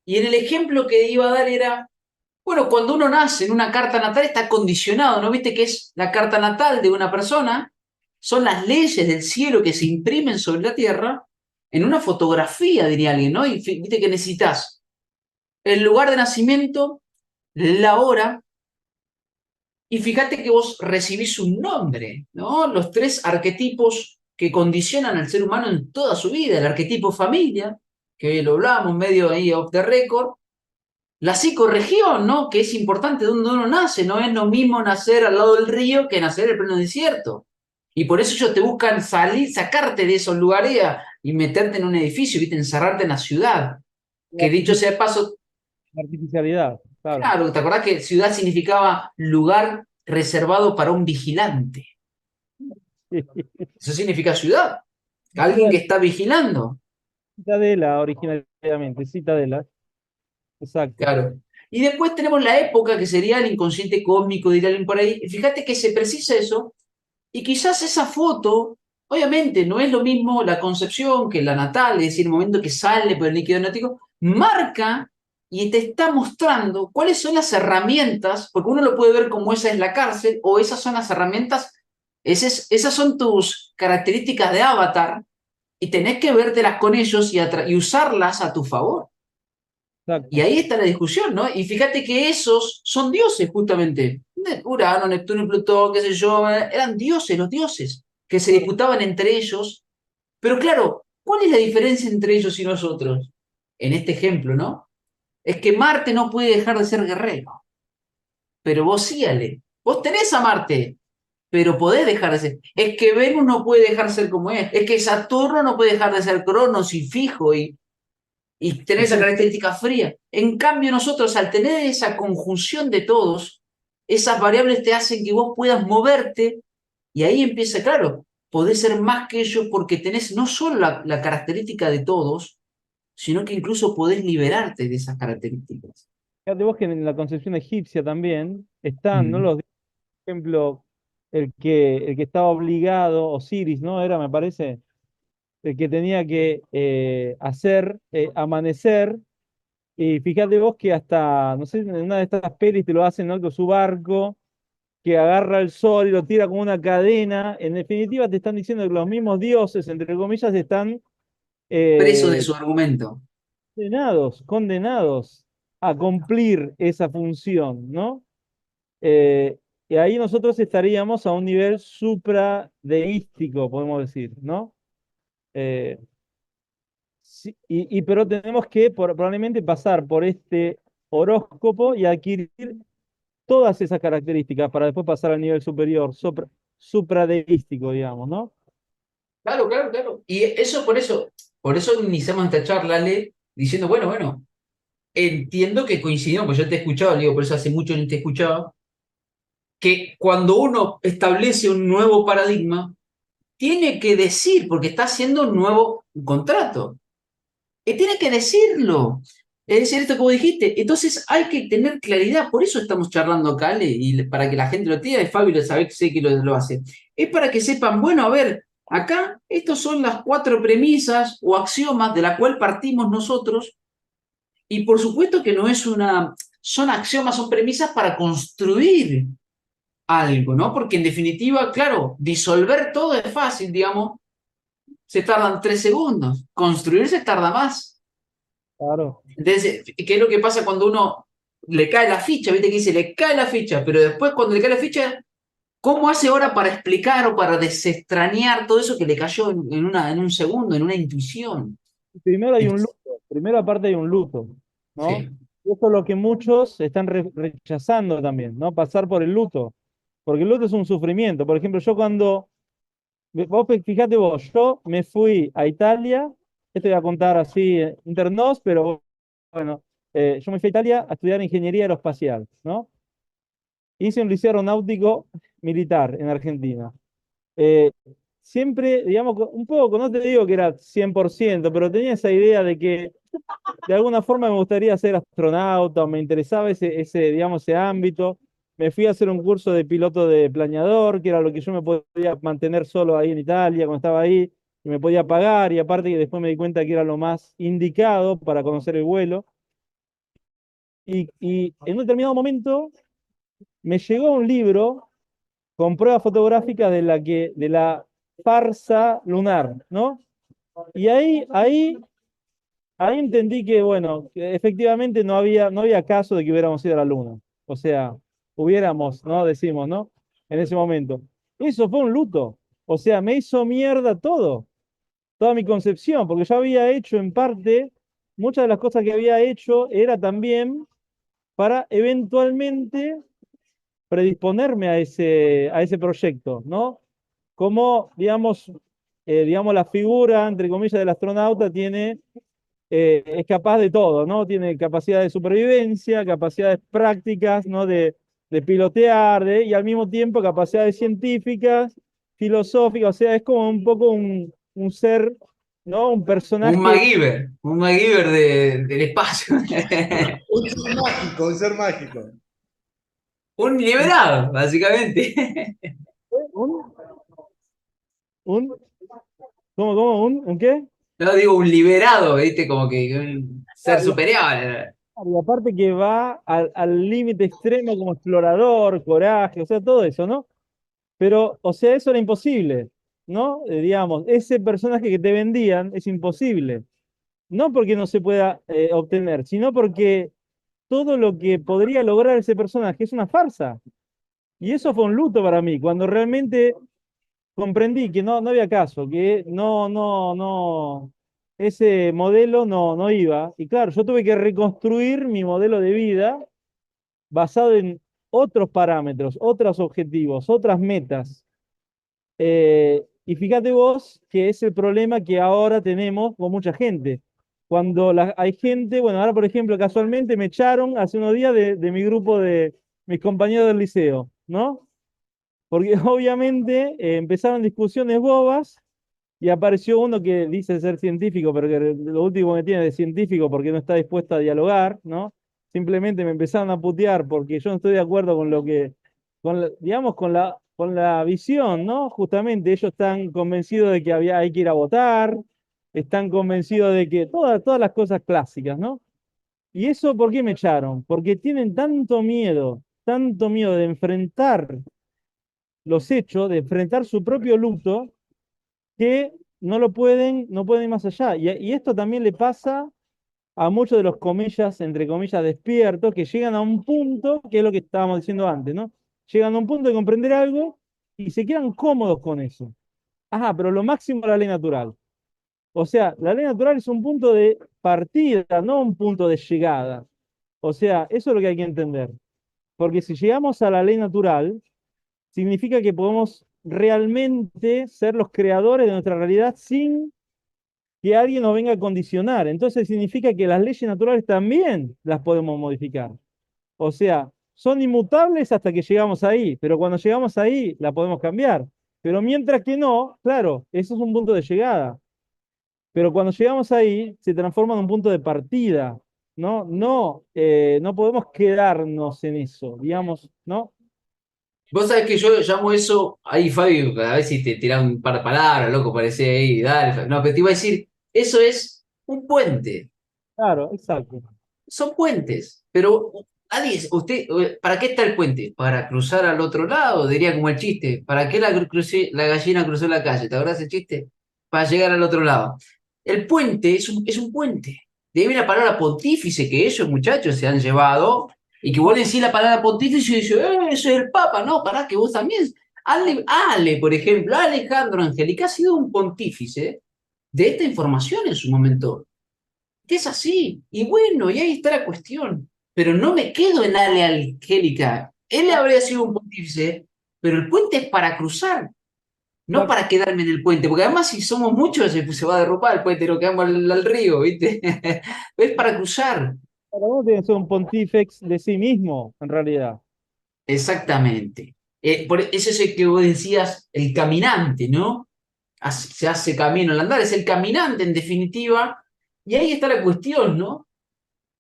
Y en el ejemplo que iba a dar era, bueno, cuando uno nace en una carta natal está condicionado, ¿no? ¿Viste que es la carta natal de una persona? Son las leyes del cielo que se imprimen sobre la tierra en una fotografía, diría alguien, ¿no? Y viste que necesitas el lugar de nacimiento, la hora, y fíjate que vos recibís un nombre, ¿no? Los tres arquetipos que condicionan al ser humano en toda su vida. El arquetipo familia, que lo hablábamos medio ahí off the record. La psicorregión, ¿no? Que es importante de donde uno nace, no es lo mismo nacer al lado del río que nacer en el pleno desierto. Y por eso ellos te buscan salir, sacarte de esos lugares y meterte en un edificio, ¿viste? Encerrarte en la ciudad. La Que dicho sea de paso, artificialidad, claro. claro, ¿te acordás que ciudad significaba lugar reservado para un vigilante? Eso significa ciudad. Alguien que está vigilando. Citadela, originariamente, Citadela, exacto. Claro. Y después tenemos la época que sería el inconsciente cósmico, diría alguien por ahí. Fíjate que se precisa eso. Y quizás esa foto, obviamente, no es lo mismo la concepción que la natal, es decir, el momento que sale por el líquido amniótico, marca y te está mostrando cuáles son las herramientas, porque uno lo puede ver como esa es la cárcel, o esas son las herramientas, esas son tus características de avatar, y tenés que vértelas con ellos y usarlas a tu favor. Y Exacto. ahí está la discusión, ¿no? Y fíjate que esos son dioses, justamente. Urano, Neptuno y Plutón, qué sé yo, eran dioses, los dioses, que se disputaban entre ellos. Pero claro, ¿cuál es la diferencia entre ellos y nosotros? En este ejemplo, ¿no? Es que Marte no puede dejar de ser guerrero, pero vos sí, Ale. Vos tenés a Marte, pero podés dejar de ser. Es que Venus no puede dejar de ser como es que Saturno no puede dejar de ser Cronos y fijo y tener esa Exacto. característica fría. En cambio, nosotros, al tener esa conjunción de todos, esas variables te hacen que vos puedas moverte y ahí empieza, claro, podés ser más que ellos porque tenés no solo la característica de todos, sino que incluso podés liberarte de esas características. Fíjate vos que en la concepción egipcia también están, ¿no? Mm. Los, por ejemplo, el que estaba obligado, Osiris, ¿no? Era, me parece, el que tenía que hacer amanecer. Y fíjate vos que hasta, no sé, en una de estas pelis te lo hacen, ¿no? Con su barco, que agarra el sol y lo tira como una cadena. En definitiva, te están diciendo que los mismos dioses, entre comillas, están Preso de eh, su argumento. condenados a cumplir esa función, ¿no? Eh, y ahí nosotros estaríamos a un nivel supradeístico, podemos decir, ¿no? Eh, sí, pero tenemos que probablemente pasar por este horóscopo y adquirir todas esas características para después pasar al nivel superior, supradeístico, digamos, ¿no? Claro, claro, claro. Y eso por eso iniciamos esta charla, Ale, diciendo, bueno, entiendo que coincidimos, pues yo te he escuchado, le digo, por eso hace mucho no te escuchaba, que cuando uno establece un nuevo paradigma, tiene que decir, porque está haciendo un nuevo contrato, tiene que decirlo. Es decir, esto como dijiste, entonces hay que tener claridad, por eso estamos charlando acá, Ale, y para que la gente lo tenga, es Fabio lo sabe que sé que lo hace. Es para que sepan, bueno, a ver, acá estas son las 4 premisas o axiomas de la cual partimos nosotros, y por supuesto que no es son axiomas, son premisas para construir algo, ¿no? Porque en definitiva, claro, disolver todo es fácil, digamos, se tardan 3 segundos, construir se tarda más. Claro. Entonces, ¿qué es lo que pasa cuando uno le cae la ficha? ¿Viste que dice, le cae la ficha? Pero después cuando le cae la ficha, ¿cómo hace ahora para explicar o para desentrañar todo eso que le cayó en un segundo, en una intuición? Primero hay un luto, primero aparte hay un luto, ¿no? Sí. Y eso es lo que muchos están rechazando también, ¿no? Pasar por el luto, porque el luto es un sufrimiento. Por ejemplo, yo cuando, fíjate vos, yo me fui a Italia, esto voy a contar así, internos, pero bueno, yo me fui a Italia a estudiar ingeniería aeroespacial, ¿no? Hice un liceo aeronáutico militar en Argentina. Eh, siempre, digamos, un poco, no te digo que era 100%, pero tenía esa idea de que de alguna forma me gustaría ser astronauta, o me interesaba digamos, ese ámbito. Me fui a hacer un curso de piloto de planeador, que era lo que yo me podía mantener solo ahí en Italia cuando estaba ahí, y me podía pagar, y aparte que después me di cuenta que era lo más indicado para conocer el vuelo. Y en un determinado momento me llegó un libro con pruebas fotográficas de la farsa lunar, ¿no? Y ahí entendí que, bueno, que efectivamente no había caso de que hubiéramos ido a la luna. O sea, hubiéramos, ¿no? Decimos, ¿no? En ese momento. Eso fue un luto. O sea, me hizo mierda todo, toda mi concepción, porque yo había hecho en parte, muchas de las cosas que había hecho era también para eventualmente predisponerme a ese proyecto, ¿no? Como, digamos, la figura, entre comillas, del astronauta es capaz de todo, ¿no? Tiene capacidad de supervivencia, capacidades prácticas, ¿no? De pilotear, y al mismo tiempo capacidades científicas, filosóficas, o sea, es como un poco un ser, ¿no? Un personaje, Un MacGyver del espacio. Un ser mágico, un ser mágico. Un liberado, básicamente. un, un, ¿un qué? No digo un liberado, ¿viste? Como que un ser superior. Y aparte que va al límite extremo como explorador, coraje, o sea, todo eso, ¿no? Pero, o sea, eso era imposible, ¿no? Digamos, ese personaje que te vendían es imposible. No porque no se pueda obtener, sino porque todo lo que podría lograr ese personaje es una farsa. Y eso fue un luto para mí, cuando realmente comprendí que no había caso, que ese modelo no iba. Y claro, yo tuve que reconstruir mi modelo de vida basado en otros parámetros, otros objetivos, otras metas, Y fíjate vos que es el problema que ahora tenemos con mucha gente. Cuando hay gente, bueno, ahora por ejemplo, casualmente me echaron hace unos días de mi grupo de mis compañeros del liceo, ¿no? Porque obviamente empezaron discusiones bobas y apareció uno que dice ser científico, pero que lo último que tiene de científico porque no está dispuesto a dialogar, ¿no? Simplemente me empezaron a putear porque yo no estoy de acuerdo con lo que, digamos, con la visión, ¿no? Justamente ellos están convencidos de que hay que ir a votar, están convencidos de que todas las cosas clásicas, ¿no? ¿Y eso por qué me echaron? Porque tienen tanto miedo de enfrentar los hechos, de enfrentar su propio luto, que no pueden ir más allá. Y esto también le pasa a muchos de los comillas, entre comillas, despiertos, que llegan a un punto, que es lo que estábamos diciendo antes, ¿no? Llegan a un punto de comprender algo y se quedan cómodos con eso. Ajá, pero lo máximo es la ley natural. O sea, la ley natural es un punto de partida, no un punto de llegada. O sea, eso es lo que hay que entender. Porque si llegamos a la ley natural, significa que podemos realmente ser los creadores de nuestra realidad sin que alguien nos venga a condicionar. Entonces significa que las leyes naturales también las podemos modificar. O sea, son inmutables hasta que llegamos ahí, pero cuando llegamos ahí la podemos cambiar. Pero mientras que no, claro, eso es un punto de llegada. Pero cuando llegamos ahí, se transforma en un punto de partida. No podemos quedarnos en eso, digamos, ¿no? Vos sabés que yo llamo eso, ahí Fabio, a ver si te tirás un par de palabras, loco, parecía ahí, dale, no, pero te iba a decir, eso es un puente, Claro, exacto. son puentes, pero nadie, usted, ¿para qué está el puente? Para cruzar al otro lado, diría como el chiste, ¿para qué la gallina cruzó la calle? ¿Te acuerdas el chiste? Para llegar al otro lado. El puente es un puente. De ahí viene la palabra pontífice que ellos, muchachos, se han llevado y que vos le decís la palabra pontífice y dices, eso es el Papa. No, pará, que vos también. Por ejemplo, Alejandro Angélica ha sido un pontífice de esta información en su momento. Es así. Y bueno, y ahí está la cuestión. Pero no me quedo en Ale Angélica. Él habría sido un pontífice, pero el puente es para cruzar, no Exacto. para quedarme en el puente, porque además si somos muchos se va a derrumbar el puente, lo quedamos al río, ¿viste? Es para cruzar. Cada uno tiene que ser un pontífex de sí mismo, en realidad. Exactamente. Eso es el que vos decías, el caminante, ¿no? Se hace camino al andar, es el caminante en definitiva. Y ahí está la cuestión, ¿no?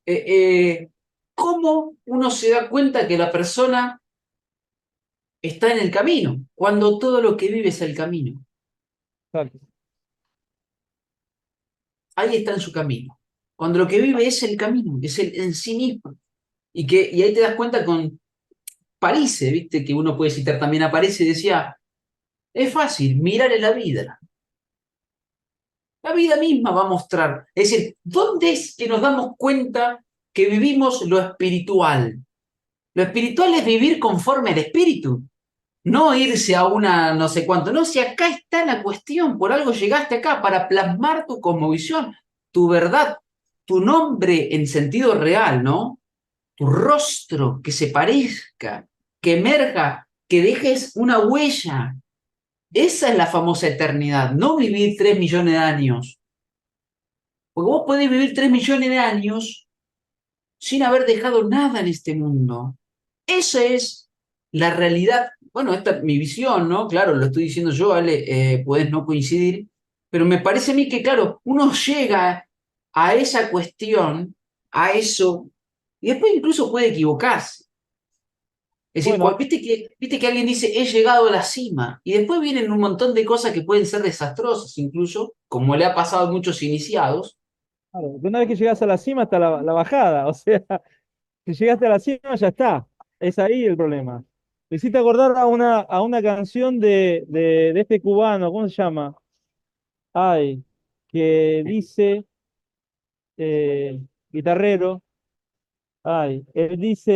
Eh, eh, ¿Cómo uno se da cuenta que la persona está en el camino, cuando todo lo que vive es el camino? Exacto. Ahí está en su camino. Cuando lo que vive es el camino, es el en sí mismo. Y ahí te das cuenta con París, ¿viste? Que uno puede citar también a París y decía, es fácil, mirarle la vida. La vida misma va a mostrar. Es decir, ¿dónde es que nos damos cuenta que vivimos lo espiritual? Lo espiritual es vivir conforme al espíritu. No irse a una no sé cuánto. No, si acá está la cuestión, por algo llegaste acá, para plasmar tu cosmovisión, tu verdad, tu nombre en sentido real, ¿no? Tu rostro, que se parezca, que emerja, que dejes una huella. Esa es la famosa eternidad, no vivir 3 millones de años. Porque vos podés vivir 3 millones de años sin haber dejado nada en este mundo. Esa es la realidad. Bueno, esta es mi visión, ¿no? Claro, lo estoy diciendo yo, Ale, puedes no coincidir, pero me parece a mí que, claro, uno llega a esa cuestión, a eso, y después incluso puede equivocarse. Es decir, Bueno, viste que alguien dice, he llegado a la cima, y después vienen un montón de cosas que pueden ser desastrosas, incluso, como le ha pasado a muchos iniciados. claro, una vez que llegas a la cima está la bajada. O sea, si llegaste a la cima ya está. Es ahí el problema. Me hiciste acordar a una canción de este cubano, ¿cómo se llama? Ay, que dice, guitarrero, ay, él dice,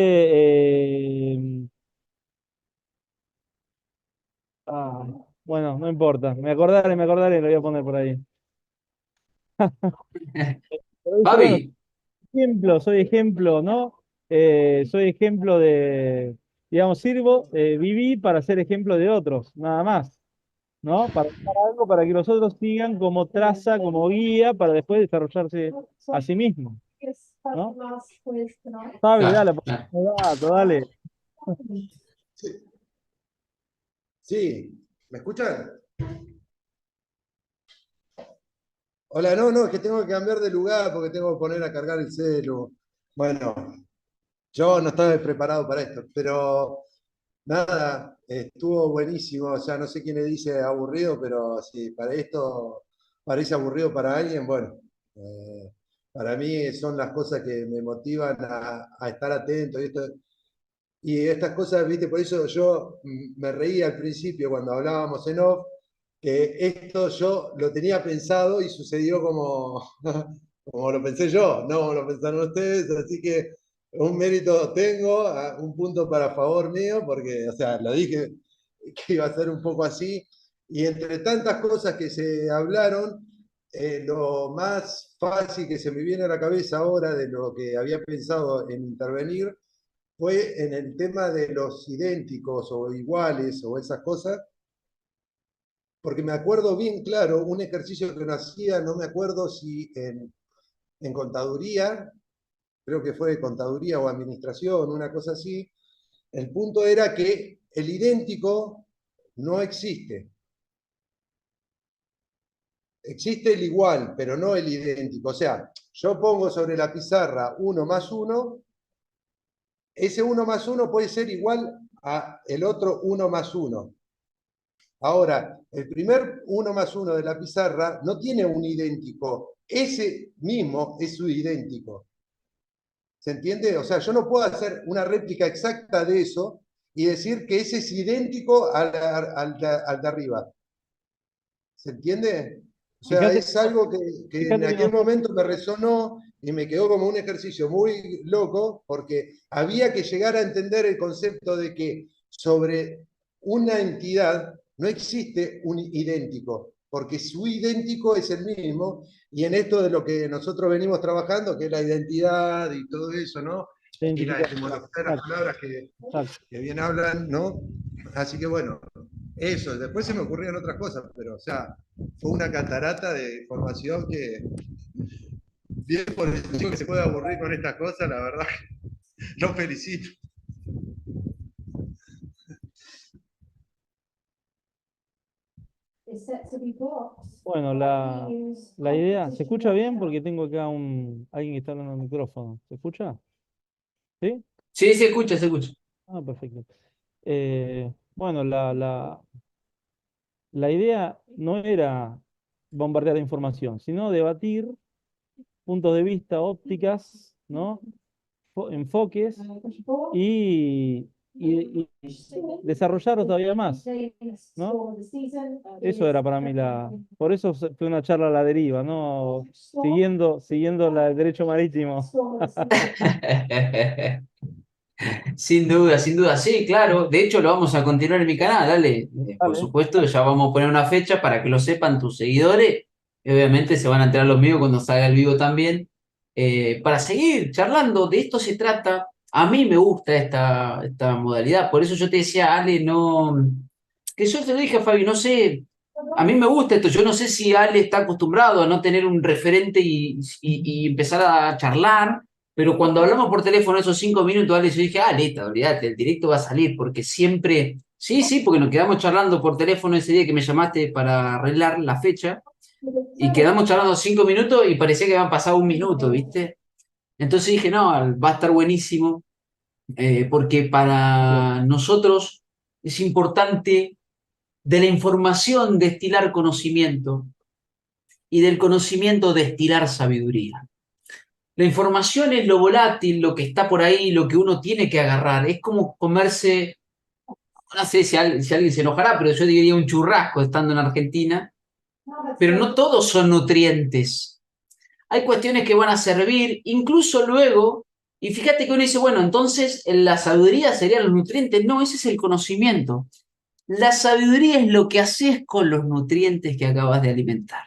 ah, bueno, no importa, me acordaré, lo voy a poner por ahí. Pero dice, bueno, Babi, soy ejemplo, ¿no? Soy ejemplo de, digamos, viví para ser ejemplo de otros, nada más. ¿no? Para usar algo para que los otros sigan como traza, como guía, para después desarrollarse a sí mismos, ¿no? Fabi, Claro, dale, claro. dato, dale. Sí, sí, ¿me escuchan? Hola, no, no, es que tengo que cambiar de lugar porque tengo que poner a cargar el celu. Bueno, yo no estaba preparado para esto, pero nada, estuvo buenísimo. O sea, no sé quién le dice aburrido, pero si para esto parece aburrido para alguien, bueno, para mí son las cosas que me motivan a estar atento. Y estas cosas, viste, por eso yo me reí al principio cuando hablábamos en off, que esto yo lo tenía pensado y sucedió como, como lo pensé yo, no como lo pensaron ustedes, así que un mérito tengo, un punto para favor mío, porque, o sea, lo dije que iba a ser un poco así, y entre tantas cosas que se hablaron, lo más fácil que se me viene a la cabeza ahora de lo que había pensado en intervenir fue en el tema de los idénticos o iguales o esas cosas, porque me acuerdo bien claro un ejercicio que nos hacía, no me acuerdo si en contaduría, creo que fue de contaduría o administración, una cosa así. El punto era que el idéntico no existe. Existe el igual, pero no el idéntico. O sea, yo pongo sobre la pizarra 1 más 1, ese 1 más 1 puede ser igual a el otro 1 más 1. Ahora, el primer 1 más 1 de la pizarra no tiene un idéntico. Ese mismo es su idéntico. ¿Se entiende? O sea, yo no puedo hacer una réplica exacta de eso y decir que ese es idéntico al de arriba. ¿Se entiende? O sea, Fíjate, es algo que en fíjate que aquel no, momento me resonó y me quedó como un ejercicio muy loco porque había que llegar a entender el concepto de que sobre una entidad no existe un idéntico, porque su idéntico es el mismo y en esto de lo que nosotros venimos trabajando, que es la identidad y todo eso, ¿no? Y la identificar. etimología de las Exacto, palabras exacto. que bien hablan, ¿no? Así que bueno, eso, después se me ocurrieron otras cosas, pero o sea, fue una catarata de información que, bien por el chico que se puede aburrir con estas cosas, la verdad, lo felicito. Bueno, la idea, ¿se escucha bien? Porque tengo acá alguien que está hablando al micrófono. ¿Se escucha? ¿Sí? Sí, se escucha, se escucha. Ah, perfecto. Bueno, la idea no era bombardear de información, sino debatir puntos de vista, ópticas, ¿no? Enfoques y desarrollarlo todavía más, ¿no? Eso era para mí Por eso fue una charla a la deriva, ¿no? Siguiendo el derecho marítimo. Sin duda, sin duda, sí, claro. De hecho, lo vamos a continuar en mi canal, dale. Por Vale. supuesto, ya vamos a poner una fecha para que lo sepan tus seguidores. Y obviamente se van a enterar los míos cuando salga el vivo también. Para seguir charlando, de esto se trata. A mí me gusta esta modalidad. Por eso yo te decía, Ale, no. Que yo te lo dije a Fabi, no sé. A mí me gusta esto. Yo no sé si Ale está acostumbrado a no tener un referente y empezar a charlar. Pero cuando hablamos por teléfono esos 5 minutos, Ale, yo dije, listo, olvídate, el directo va a salir, porque siempre, sí, sí, porque nos quedamos charlando por teléfono ese día que me llamaste para arreglar la fecha, y quedamos charlando 5 minutos y parecía que habían pasado un minuto, ¿viste? Entonces dije, no, va a estar buenísimo, porque para nosotros es importante de la información destilar conocimiento y del conocimiento destilar sabiduría. La información es lo volátil, lo que está por ahí, lo que uno tiene que agarrar. Es como comerse, no sé si alguien se enojará, pero yo diría un churrasco estando en Argentina, pero no todos son nutrientes. Hay cuestiones que van a servir, incluso luego, y fíjate que uno dice, bueno, entonces la sabiduría serían los nutrientes. No, ese es el conocimiento. La sabiduría es lo que haces con los nutrientes que acabas de alimentar.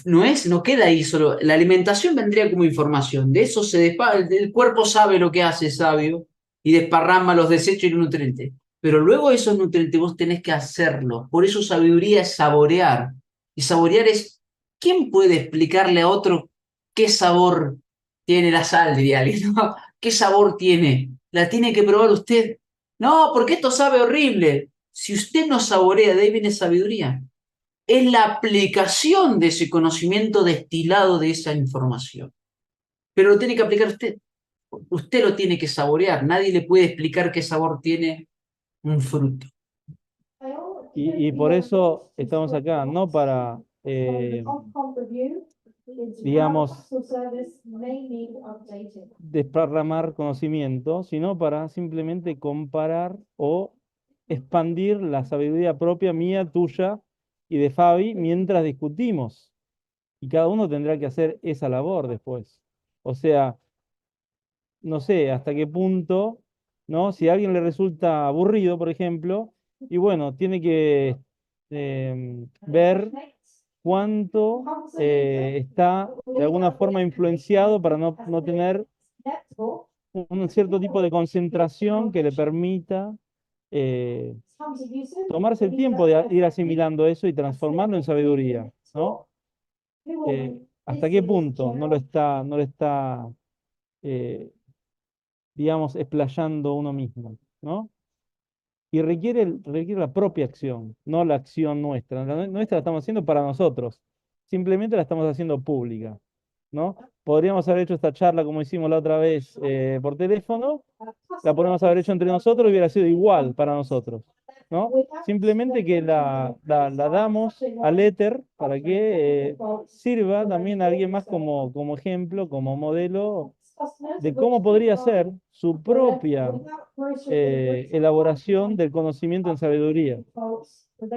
No queda ahí solo. La alimentación vendría como información. De eso el cuerpo sabe lo que hace, sabio, y desparrama los desechos y los nutrientes. pero luego esos nutrientes vos tenés que hacerlo. Por eso sabiduría es saborear. Y saborear es, ¿quién puede explicarle a otro qué sabor tiene la sal, diría alguien, ¿no? ¿Qué sabor tiene? La tiene que probar usted. No, porque esto sabe horrible. Si usted no saborea, de ahí viene sabiduría. Es la aplicación de ese conocimiento destilado de esa información. Pero lo tiene que aplicar usted. Usted lo tiene que saborear. Nadie le puede explicar qué sabor tiene un fruto. Y por eso estamos acá, no para, digamos, desparramar conocimiento, sino para simplemente comparar o expandir la sabiduría propia mía, tuya y de Fabi mientras discutimos. Y cada uno tendrá que hacer esa labor después. O sea, no sé hasta qué punto, ¿no? Si a alguien le resulta aburrido, por ejemplo, y bueno, tiene que ver cuánto está de alguna forma influenciado para no tener un cierto tipo de concentración que le permita eh, tomarse el tiempo de ir asimilando eso y transformarlo en sabiduría, ¿no? ¿Hasta qué punto no lo está eh, digamos, explayando uno mismo, ¿no? Y requiere la propia acción, no la acción nuestra. La nuestra la estamos haciendo para nosotros, simplemente la estamos haciendo pública, ¿no? Podríamos haber hecho esta charla como hicimos la otra vez por teléfono, la podemos haber hecho entre nosotros y hubiera sido igual para nosotros, ¿no? Simplemente que la damos al éter para que sirva también a alguien más como ejemplo, como modelo de cómo podría ser su propia elaboración del conocimiento en sabiduría,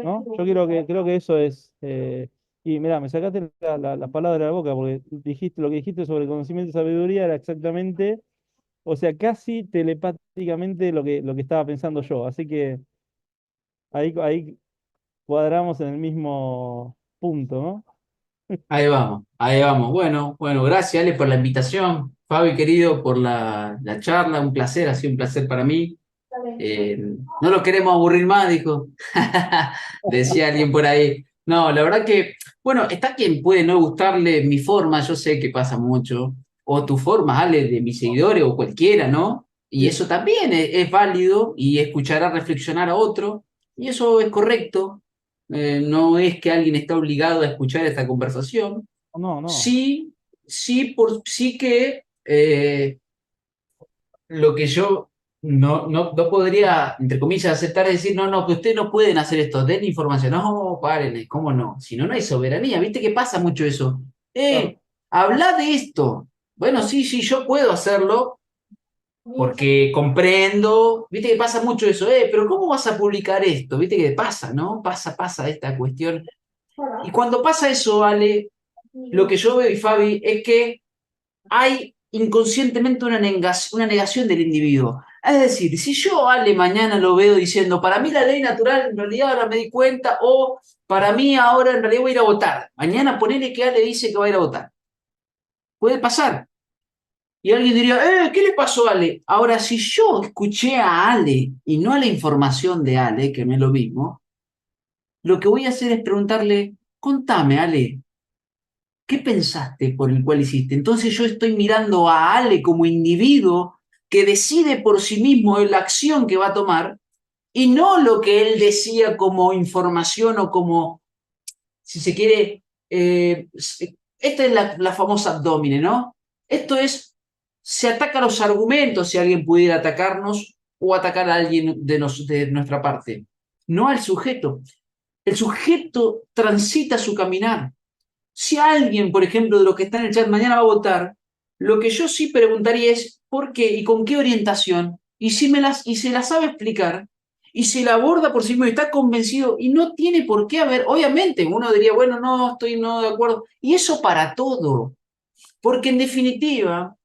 ¿no? Yo creo que eso es, y mira, me sacaste la palabra de la boca, porque lo que dijiste sobre el conocimiento y sabiduría era exactamente, o sea, casi telepáticamente lo que estaba pensando yo, así que ahí cuadramos en el mismo punto, ¿no? Ahí vamos, ahí vamos. Bueno, bueno, gracias Ale por la invitación. Fabi, querido, por la charla, un placer, ha sido un placer para mí. No lo queremos aburrir más, dijo. Decía alguien por ahí. No, la verdad que, bueno, está quien puede no gustarle mi forma, yo sé que pasa mucho, o tu forma, Ale, de mis seguidores o cualquiera, ¿no? Y Sí. eso también es válido y escuchar a reflexionar a otro, y eso es correcto. No es que alguien está obligado a escuchar esta conversación. No, no, Sí, sí que lo que yo no podría, entre comillas, aceptar es decir, no, que ustedes no pueden hacer esto, den información. No, paren, ¿cómo no? Si no, no hay soberanía. ¿Viste que pasa mucho eso? claro, Habla de esto. Bueno, sí, sí, yo puedo hacerlo porque comprendo. ¿Viste que pasa mucho eso? Pero ¿cómo vas a publicar esto? ¿Viste que pasa, no? Pasa esta cuestión. Y cuando pasa eso, Ale, lo que yo veo y Fabi es que hay inconscientemente una negación del individuo. Es decir, si yo Ale mañana lo veo diciendo, para mí la ley natural en realidad ahora me di cuenta, o para mí ahora en realidad voy a ir a votar. Mañana ponele que Ale dice que va a ir a votar. Puede pasar. Y alguien diría, ¿qué le pasó a Ale? Ahora, si yo escuché a Ale y no a la información de Ale, que no es lo mismo, lo que voy a hacer es preguntarle, contame, Ale, ¿qué pensaste por el cual hiciste? Entonces yo estoy mirando a Ale como individuo que decide por sí mismo la acción que va a tomar y no lo que él decía como información o como, si se quiere, esta es la famosa abdomine, ¿no? Esto es, se ataca a los argumentos si alguien pudiera atacarnos o atacar a alguien de nuestra parte, no al sujeto. El sujeto transita su caminar. Si alguien, por ejemplo, de los que está en el chat mañana va a votar, lo que yo sí preguntaría es ¿por qué y con qué orientación? Y se la sabe explicar, y se la aborda por sí mismo y está convencido, y no tiene por qué haber, obviamente, uno diría, bueno, no, estoy no de acuerdo, y eso para todo, porque en definitiva,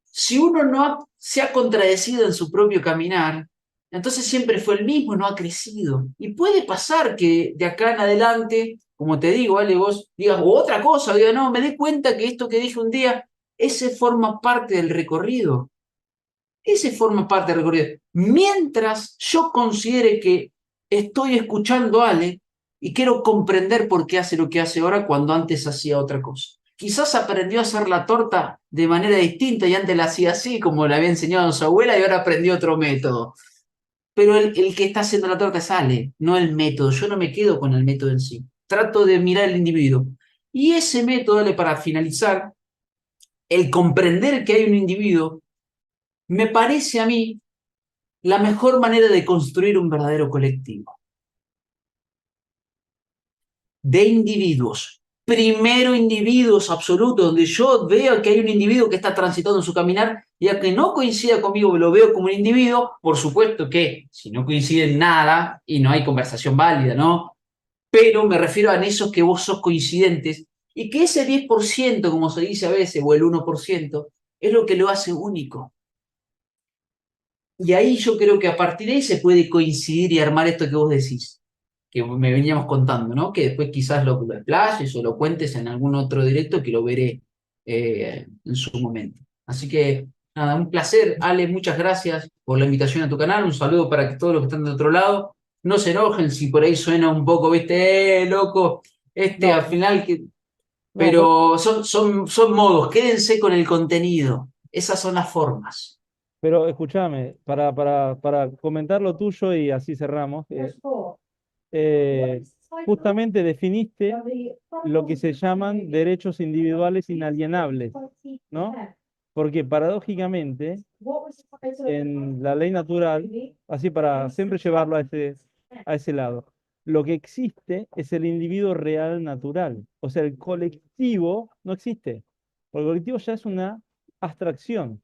si uno se ha contradecido en su propio caminar, entonces siempre fue el mismo, no ha crecido. Y puede pasar que de acá en adelante, como te digo, Ale, vos digas otra cosa, diga, no, me di cuenta que esto que dije un día, ese forma parte del recorrido. Ese forma parte del recorrido. Mientras yo considere que estoy escuchando a Ale y quiero comprender por qué hace lo que hace ahora cuando antes hacía otra cosa. Quizás aprendió a hacer la torta de manera distinta y antes la hacía así, como le había enseñado a su abuela, y ahora aprendió otro método. Pero el que está haciendo la torta es Ale, no el método. Yo no me quedo con el método en sí. Trato de mirar el individuo. Y ese método, Ale, para finalizar, el comprender que hay un individuo, me parece a mí la mejor manera de construir un verdadero colectivo. De individuos. Primero individuos absolutos, donde yo veo que hay un individuo que está transitando en su caminar, y a que no coincida conmigo, lo veo como un individuo, por supuesto que si no coincide en nada y no hay conversación válida, ¿no? Pero me refiero a esos que vos sos coincidentes y que ese 10%, como se dice a veces, o el 1%, es lo que lo hace único. Y ahí yo creo que a partir de ahí se puede coincidir y armar esto que vos decís, que me veníamos contando, ¿no? Que después quizás lo explayes o lo cuentes en algún otro directo que lo veré en su momento. Así que, nada, un placer, Ale, muchas gracias por la invitación a tu canal, un saludo para todos los que están de otro lado. No se enojen si por ahí suena un poco, viste, loco, al No, final, no, pero son modos, quédense con el contenido, esas son las formas. pero escúchame, para comentar lo tuyo y así cerramos. Eh, Justamente definiste lo que se llaman derechos individuales inalienables, ¿no? Porque paradójicamente, en la ley natural, así para siempre llevarlo a ese lado, lo que existe es el individuo real natural. O sea, el colectivo no existe. Porque el colectivo ya es una abstracción,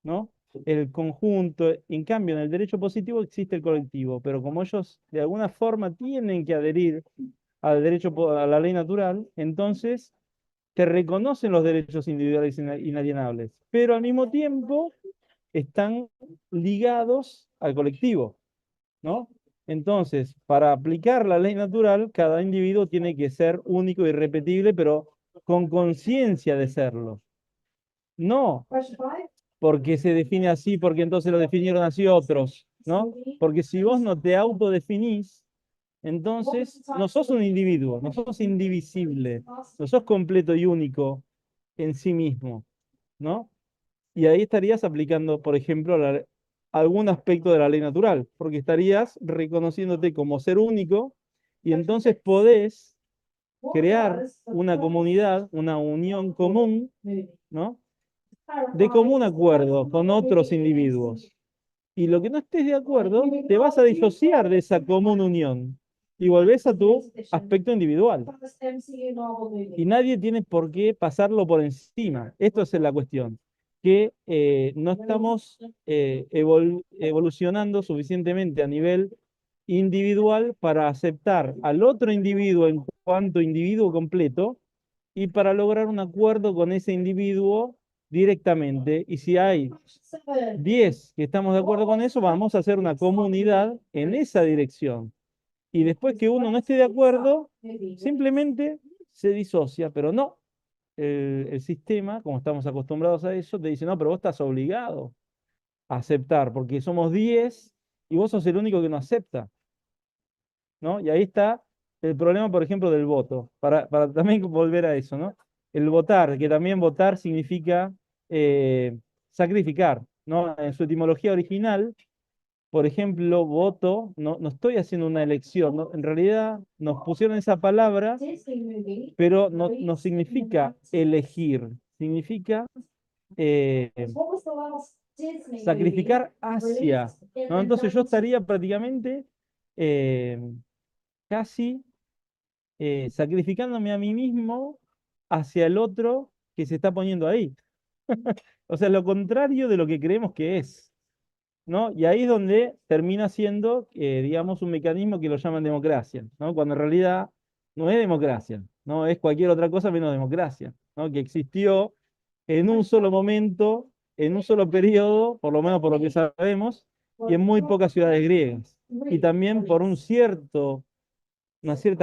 ¿no? El conjunto, en cambio, en el derecho positivo existe el colectivo, pero como ellos de alguna forma tienen que adherir al derecho, a la ley natural, entonces te reconocen los derechos individuales inalienables, pero al mismo tiempo están ligados al colectivo, ¿no? Entonces, para aplicar la ley natural, cada individuo tiene que ser único y irrepetible, pero con conciencia de serlo. No porque se define así, porque entonces lo definieron así otros, ¿no? Porque si vos no te autodefinís, entonces no sos un individuo, no sos indivisible, no sos completo y único en sí mismo, ¿no? Y ahí estarías aplicando, por ejemplo, algún aspecto de la ley natural, porque estarías reconociéndote como ser único y entonces podés crear una comunidad, una unión común, ¿no? De común acuerdo con otros individuos. Y lo que no estés de acuerdo, te vas a disociar de esa común unión y volvés a tu aspecto individual. Y nadie tiene por qué pasarlo por encima. Esto es la cuestión, que no estamos evolucionando suficientemente a nivel individual para aceptar al otro individuo en cuanto individuo completo y para lograr un acuerdo con ese individuo directamente. Y si hay 10 que estamos de acuerdo con eso, vamos a hacer una comunidad en esa dirección. Y después que uno no esté de acuerdo, simplemente se disocia, pero no. El sistema, como estamos acostumbrados a eso, te dice, no, pero vos estás obligado a aceptar, porque somos 10 y vos sos el único que no acepta, ¿no? Y ahí está el problema, por ejemplo, del voto, para también volver a eso, ¿no? El votar, que también votar significa sacrificar, ¿no? En su etimología original, por ejemplo, voto, no estoy haciendo una elección, ¿no? En realidad nos pusieron esa palabra, pero no significa elegir, significa eh, sacrificar hacia, ¿no? Entonces yo estaría prácticamente eh, casi sacrificándome a mí mismo hacia el otro que se está poniendo ahí. O sea, lo contrario de lo que creemos que es, ¿no? Y ahí es donde termina siendo, digamos, un mecanismo que lo llaman democracia, ¿no? Cuando en realidad no es democracia, no es cualquier otra cosa menos democracia, ¿no? Que existió en un solo momento, en un solo periodo, por lo menos por lo que sabemos, y en muy pocas ciudades griegas. Y también por una cierta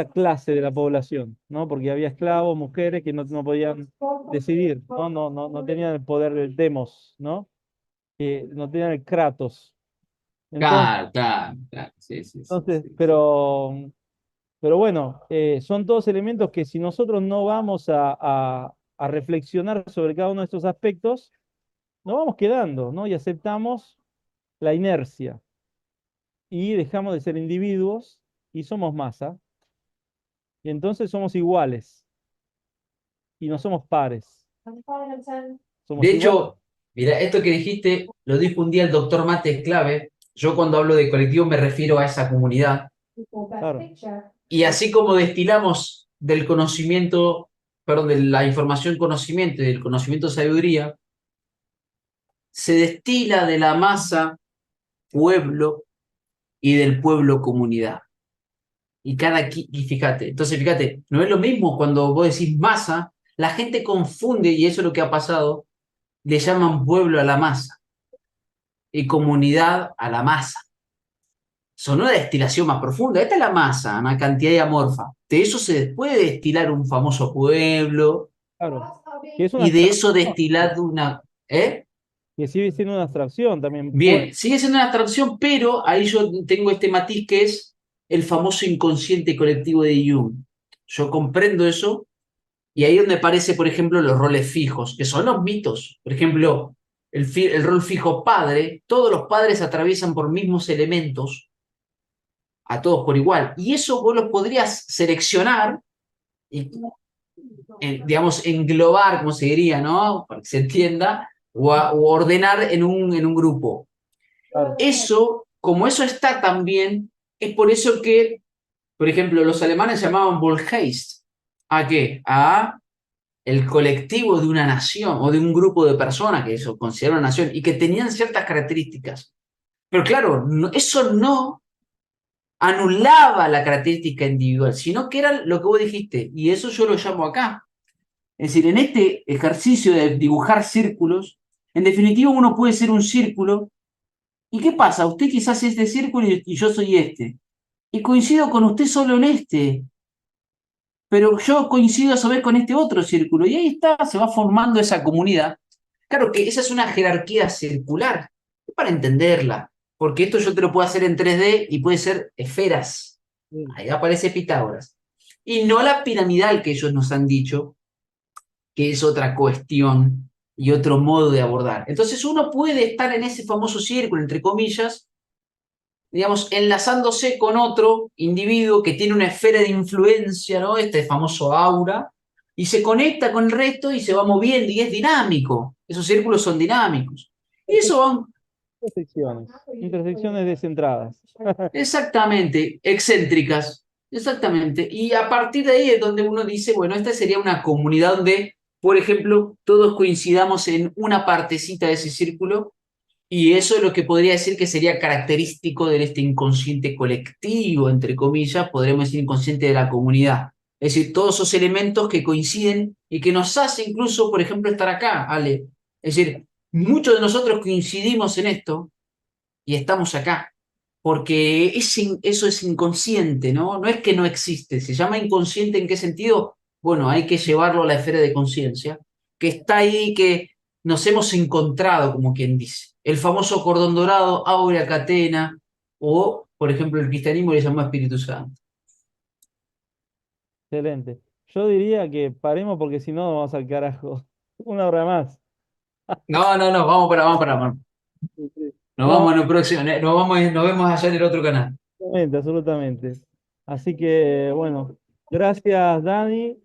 clase de la población, ¿no? Porque había esclavos, mujeres que no podían decidir, ¿no? No tenían el poder del demos, ¿no? que no tenían el Kratos. Entonces, Claro, claro, claro. Sí, sí, sí, entonces, sí, sí. pero bueno, son todos elementos que si nosotros no vamos a reflexionar sobre cada uno de estos aspectos, nos vamos quedando, ¿no? Y aceptamos la inercia y dejamos de ser individuos y somos masa. Y entonces somos iguales y no somos pares. De Somos iguales, hecho, mira, esto que dijiste lo dijo un día el doctor Mate Clave. Yo cuando hablo de colectivo me refiero a esa comunidad. claro, Y así como destilamos del conocimiento, perdón, de la información conocimiento y del conocimiento sabiduría, se destila de la masa pueblo y del pueblo comunidad. Y fíjate, entonces fíjate, no es lo mismo cuando vos decís masa, la gente confunde, y eso es lo que ha pasado, le llaman pueblo a la masa y comunidad a la masa. Son una destilación más profunda. Esta es la masa, una cantidad amorfa. De eso se puede destilar un famoso pueblo claro. Que es una y de eso abstracción, destilar una... ¿Eh? que sigue siendo una abstracción también. Bien, sigue siendo una abstracción, pero ahí yo tengo este matiz que es el famoso inconsciente colectivo de Jung. Yo comprendo eso y ahí es donde aparece, por ejemplo, los roles fijos, que son los mitos. Por ejemplo, el rol fijo padre, todos los padres atraviesan por mismos elementos, a todos por igual. Y eso vos lo podrías seleccionar y, digamos, englobar, como se diría, ¿no? Para que se entienda, o ordenar en un grupo. Claro, Eso, como eso está también, es por eso que, por ejemplo, los alemanes llamaban Volksgeist. ¿A qué? A el colectivo de una nación o de un grupo de personas que eso considera una nación y que tenían ciertas características. Pero claro, eso no anulaba la característica individual, sino que era lo que vos dijiste, y eso yo lo llamo acá. Es decir, en este ejercicio de dibujar círculos, en definitiva uno puede ser un círculo. ¿Y qué pasa? Usted quizás es este círculo y yo soy este. Y coincido con usted solo en este, pero yo coincido a su vez con este otro círculo. Y ahí está, se va formando esa comunidad. Claro que esa es una jerarquía circular, para entenderla, porque esto yo te lo puedo hacer en 3D y puede ser esferas. sí, Ahí aparece Pitágoras. Y no la piramidal que ellos nos han dicho, que es otra cuestión y otro modo de abordar. Entonces uno puede estar en ese famoso círculo, entre comillas, digamos, enlazándose con otro individuo que tiene una esfera de influencia, ¿no? Este famoso aura, y se conecta con el resto y se va moviendo y es dinámico. Esos círculos son dinámicos. Y eso van intersecciones, intersecciones descentradas. exactamente excéntricas, exactamente. Y a partir de ahí es donde uno dice, bueno, esta sería una comunidad donde, por ejemplo, todos coincidamos en una partecita de ese círculo. Y eso es lo que podría decir que sería característico de este inconsciente colectivo, entre comillas, podríamos decir inconsciente de la comunidad. Es decir, todos esos elementos que coinciden y que nos hace incluso, por ejemplo, estar acá, Ale. Es decir, muchos de nosotros coincidimos en esto y estamos acá, porque eso es inconsciente, ¿no? No es que no existe, se llama inconsciente ¿en qué sentido? Bueno, hay que llevarlo a la esfera de conciencia, que está ahí, que nos hemos encontrado, como quien dice. El famoso cordón dorado, áurea catena, o, por ejemplo, el cristianismo le llama Espíritu Santo. Excelente. Yo diría que paremos porque si no vamos al carajo. Una hora más. No, no, no, vamos para, vamos. Sí, sí. Nos No, vamos en el próximo, nos vemos allá en el otro canal. absolutamente, absolutamente. Así que, bueno, gracias, Dani,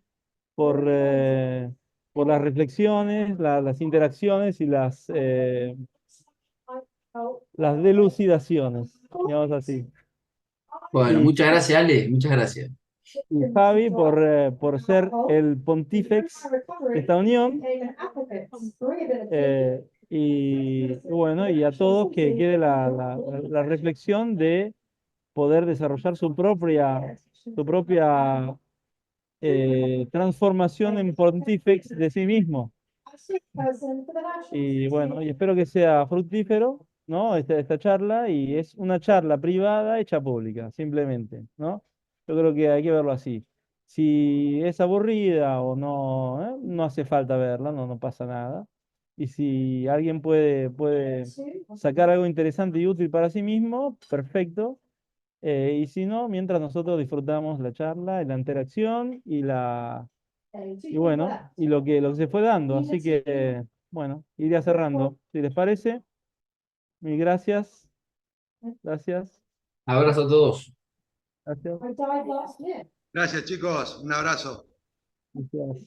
por las reflexiones, las interacciones y las delucidaciones, digamos así. Bueno, Y, muchas gracias, Ale, muchas gracias. y Javi por ser el pontífex de esta unión. Y bueno, y a todos que quede la reflexión de poder desarrollar su propia transformación en pontífex de sí mismo. Y bueno, y espero que sea fructífero, ¿no? Esta charla, y es una charla privada hecha pública, simplemente, ¿no? Yo creo que hay que verlo así. Si es aburrida o no, no hace falta verla, no pasa nada. Y si alguien puede sacar algo interesante y útil para sí mismo, perfecto. Y si no, mientras nosotros disfrutamos la charla, la interacción y bueno, y lo que se fue dando. Así que, bueno, iría cerrando. Si les parece, mil gracias. Gracias. Abrazo a todos. Gracias. Gracias, chicos. Un abrazo. Gracias.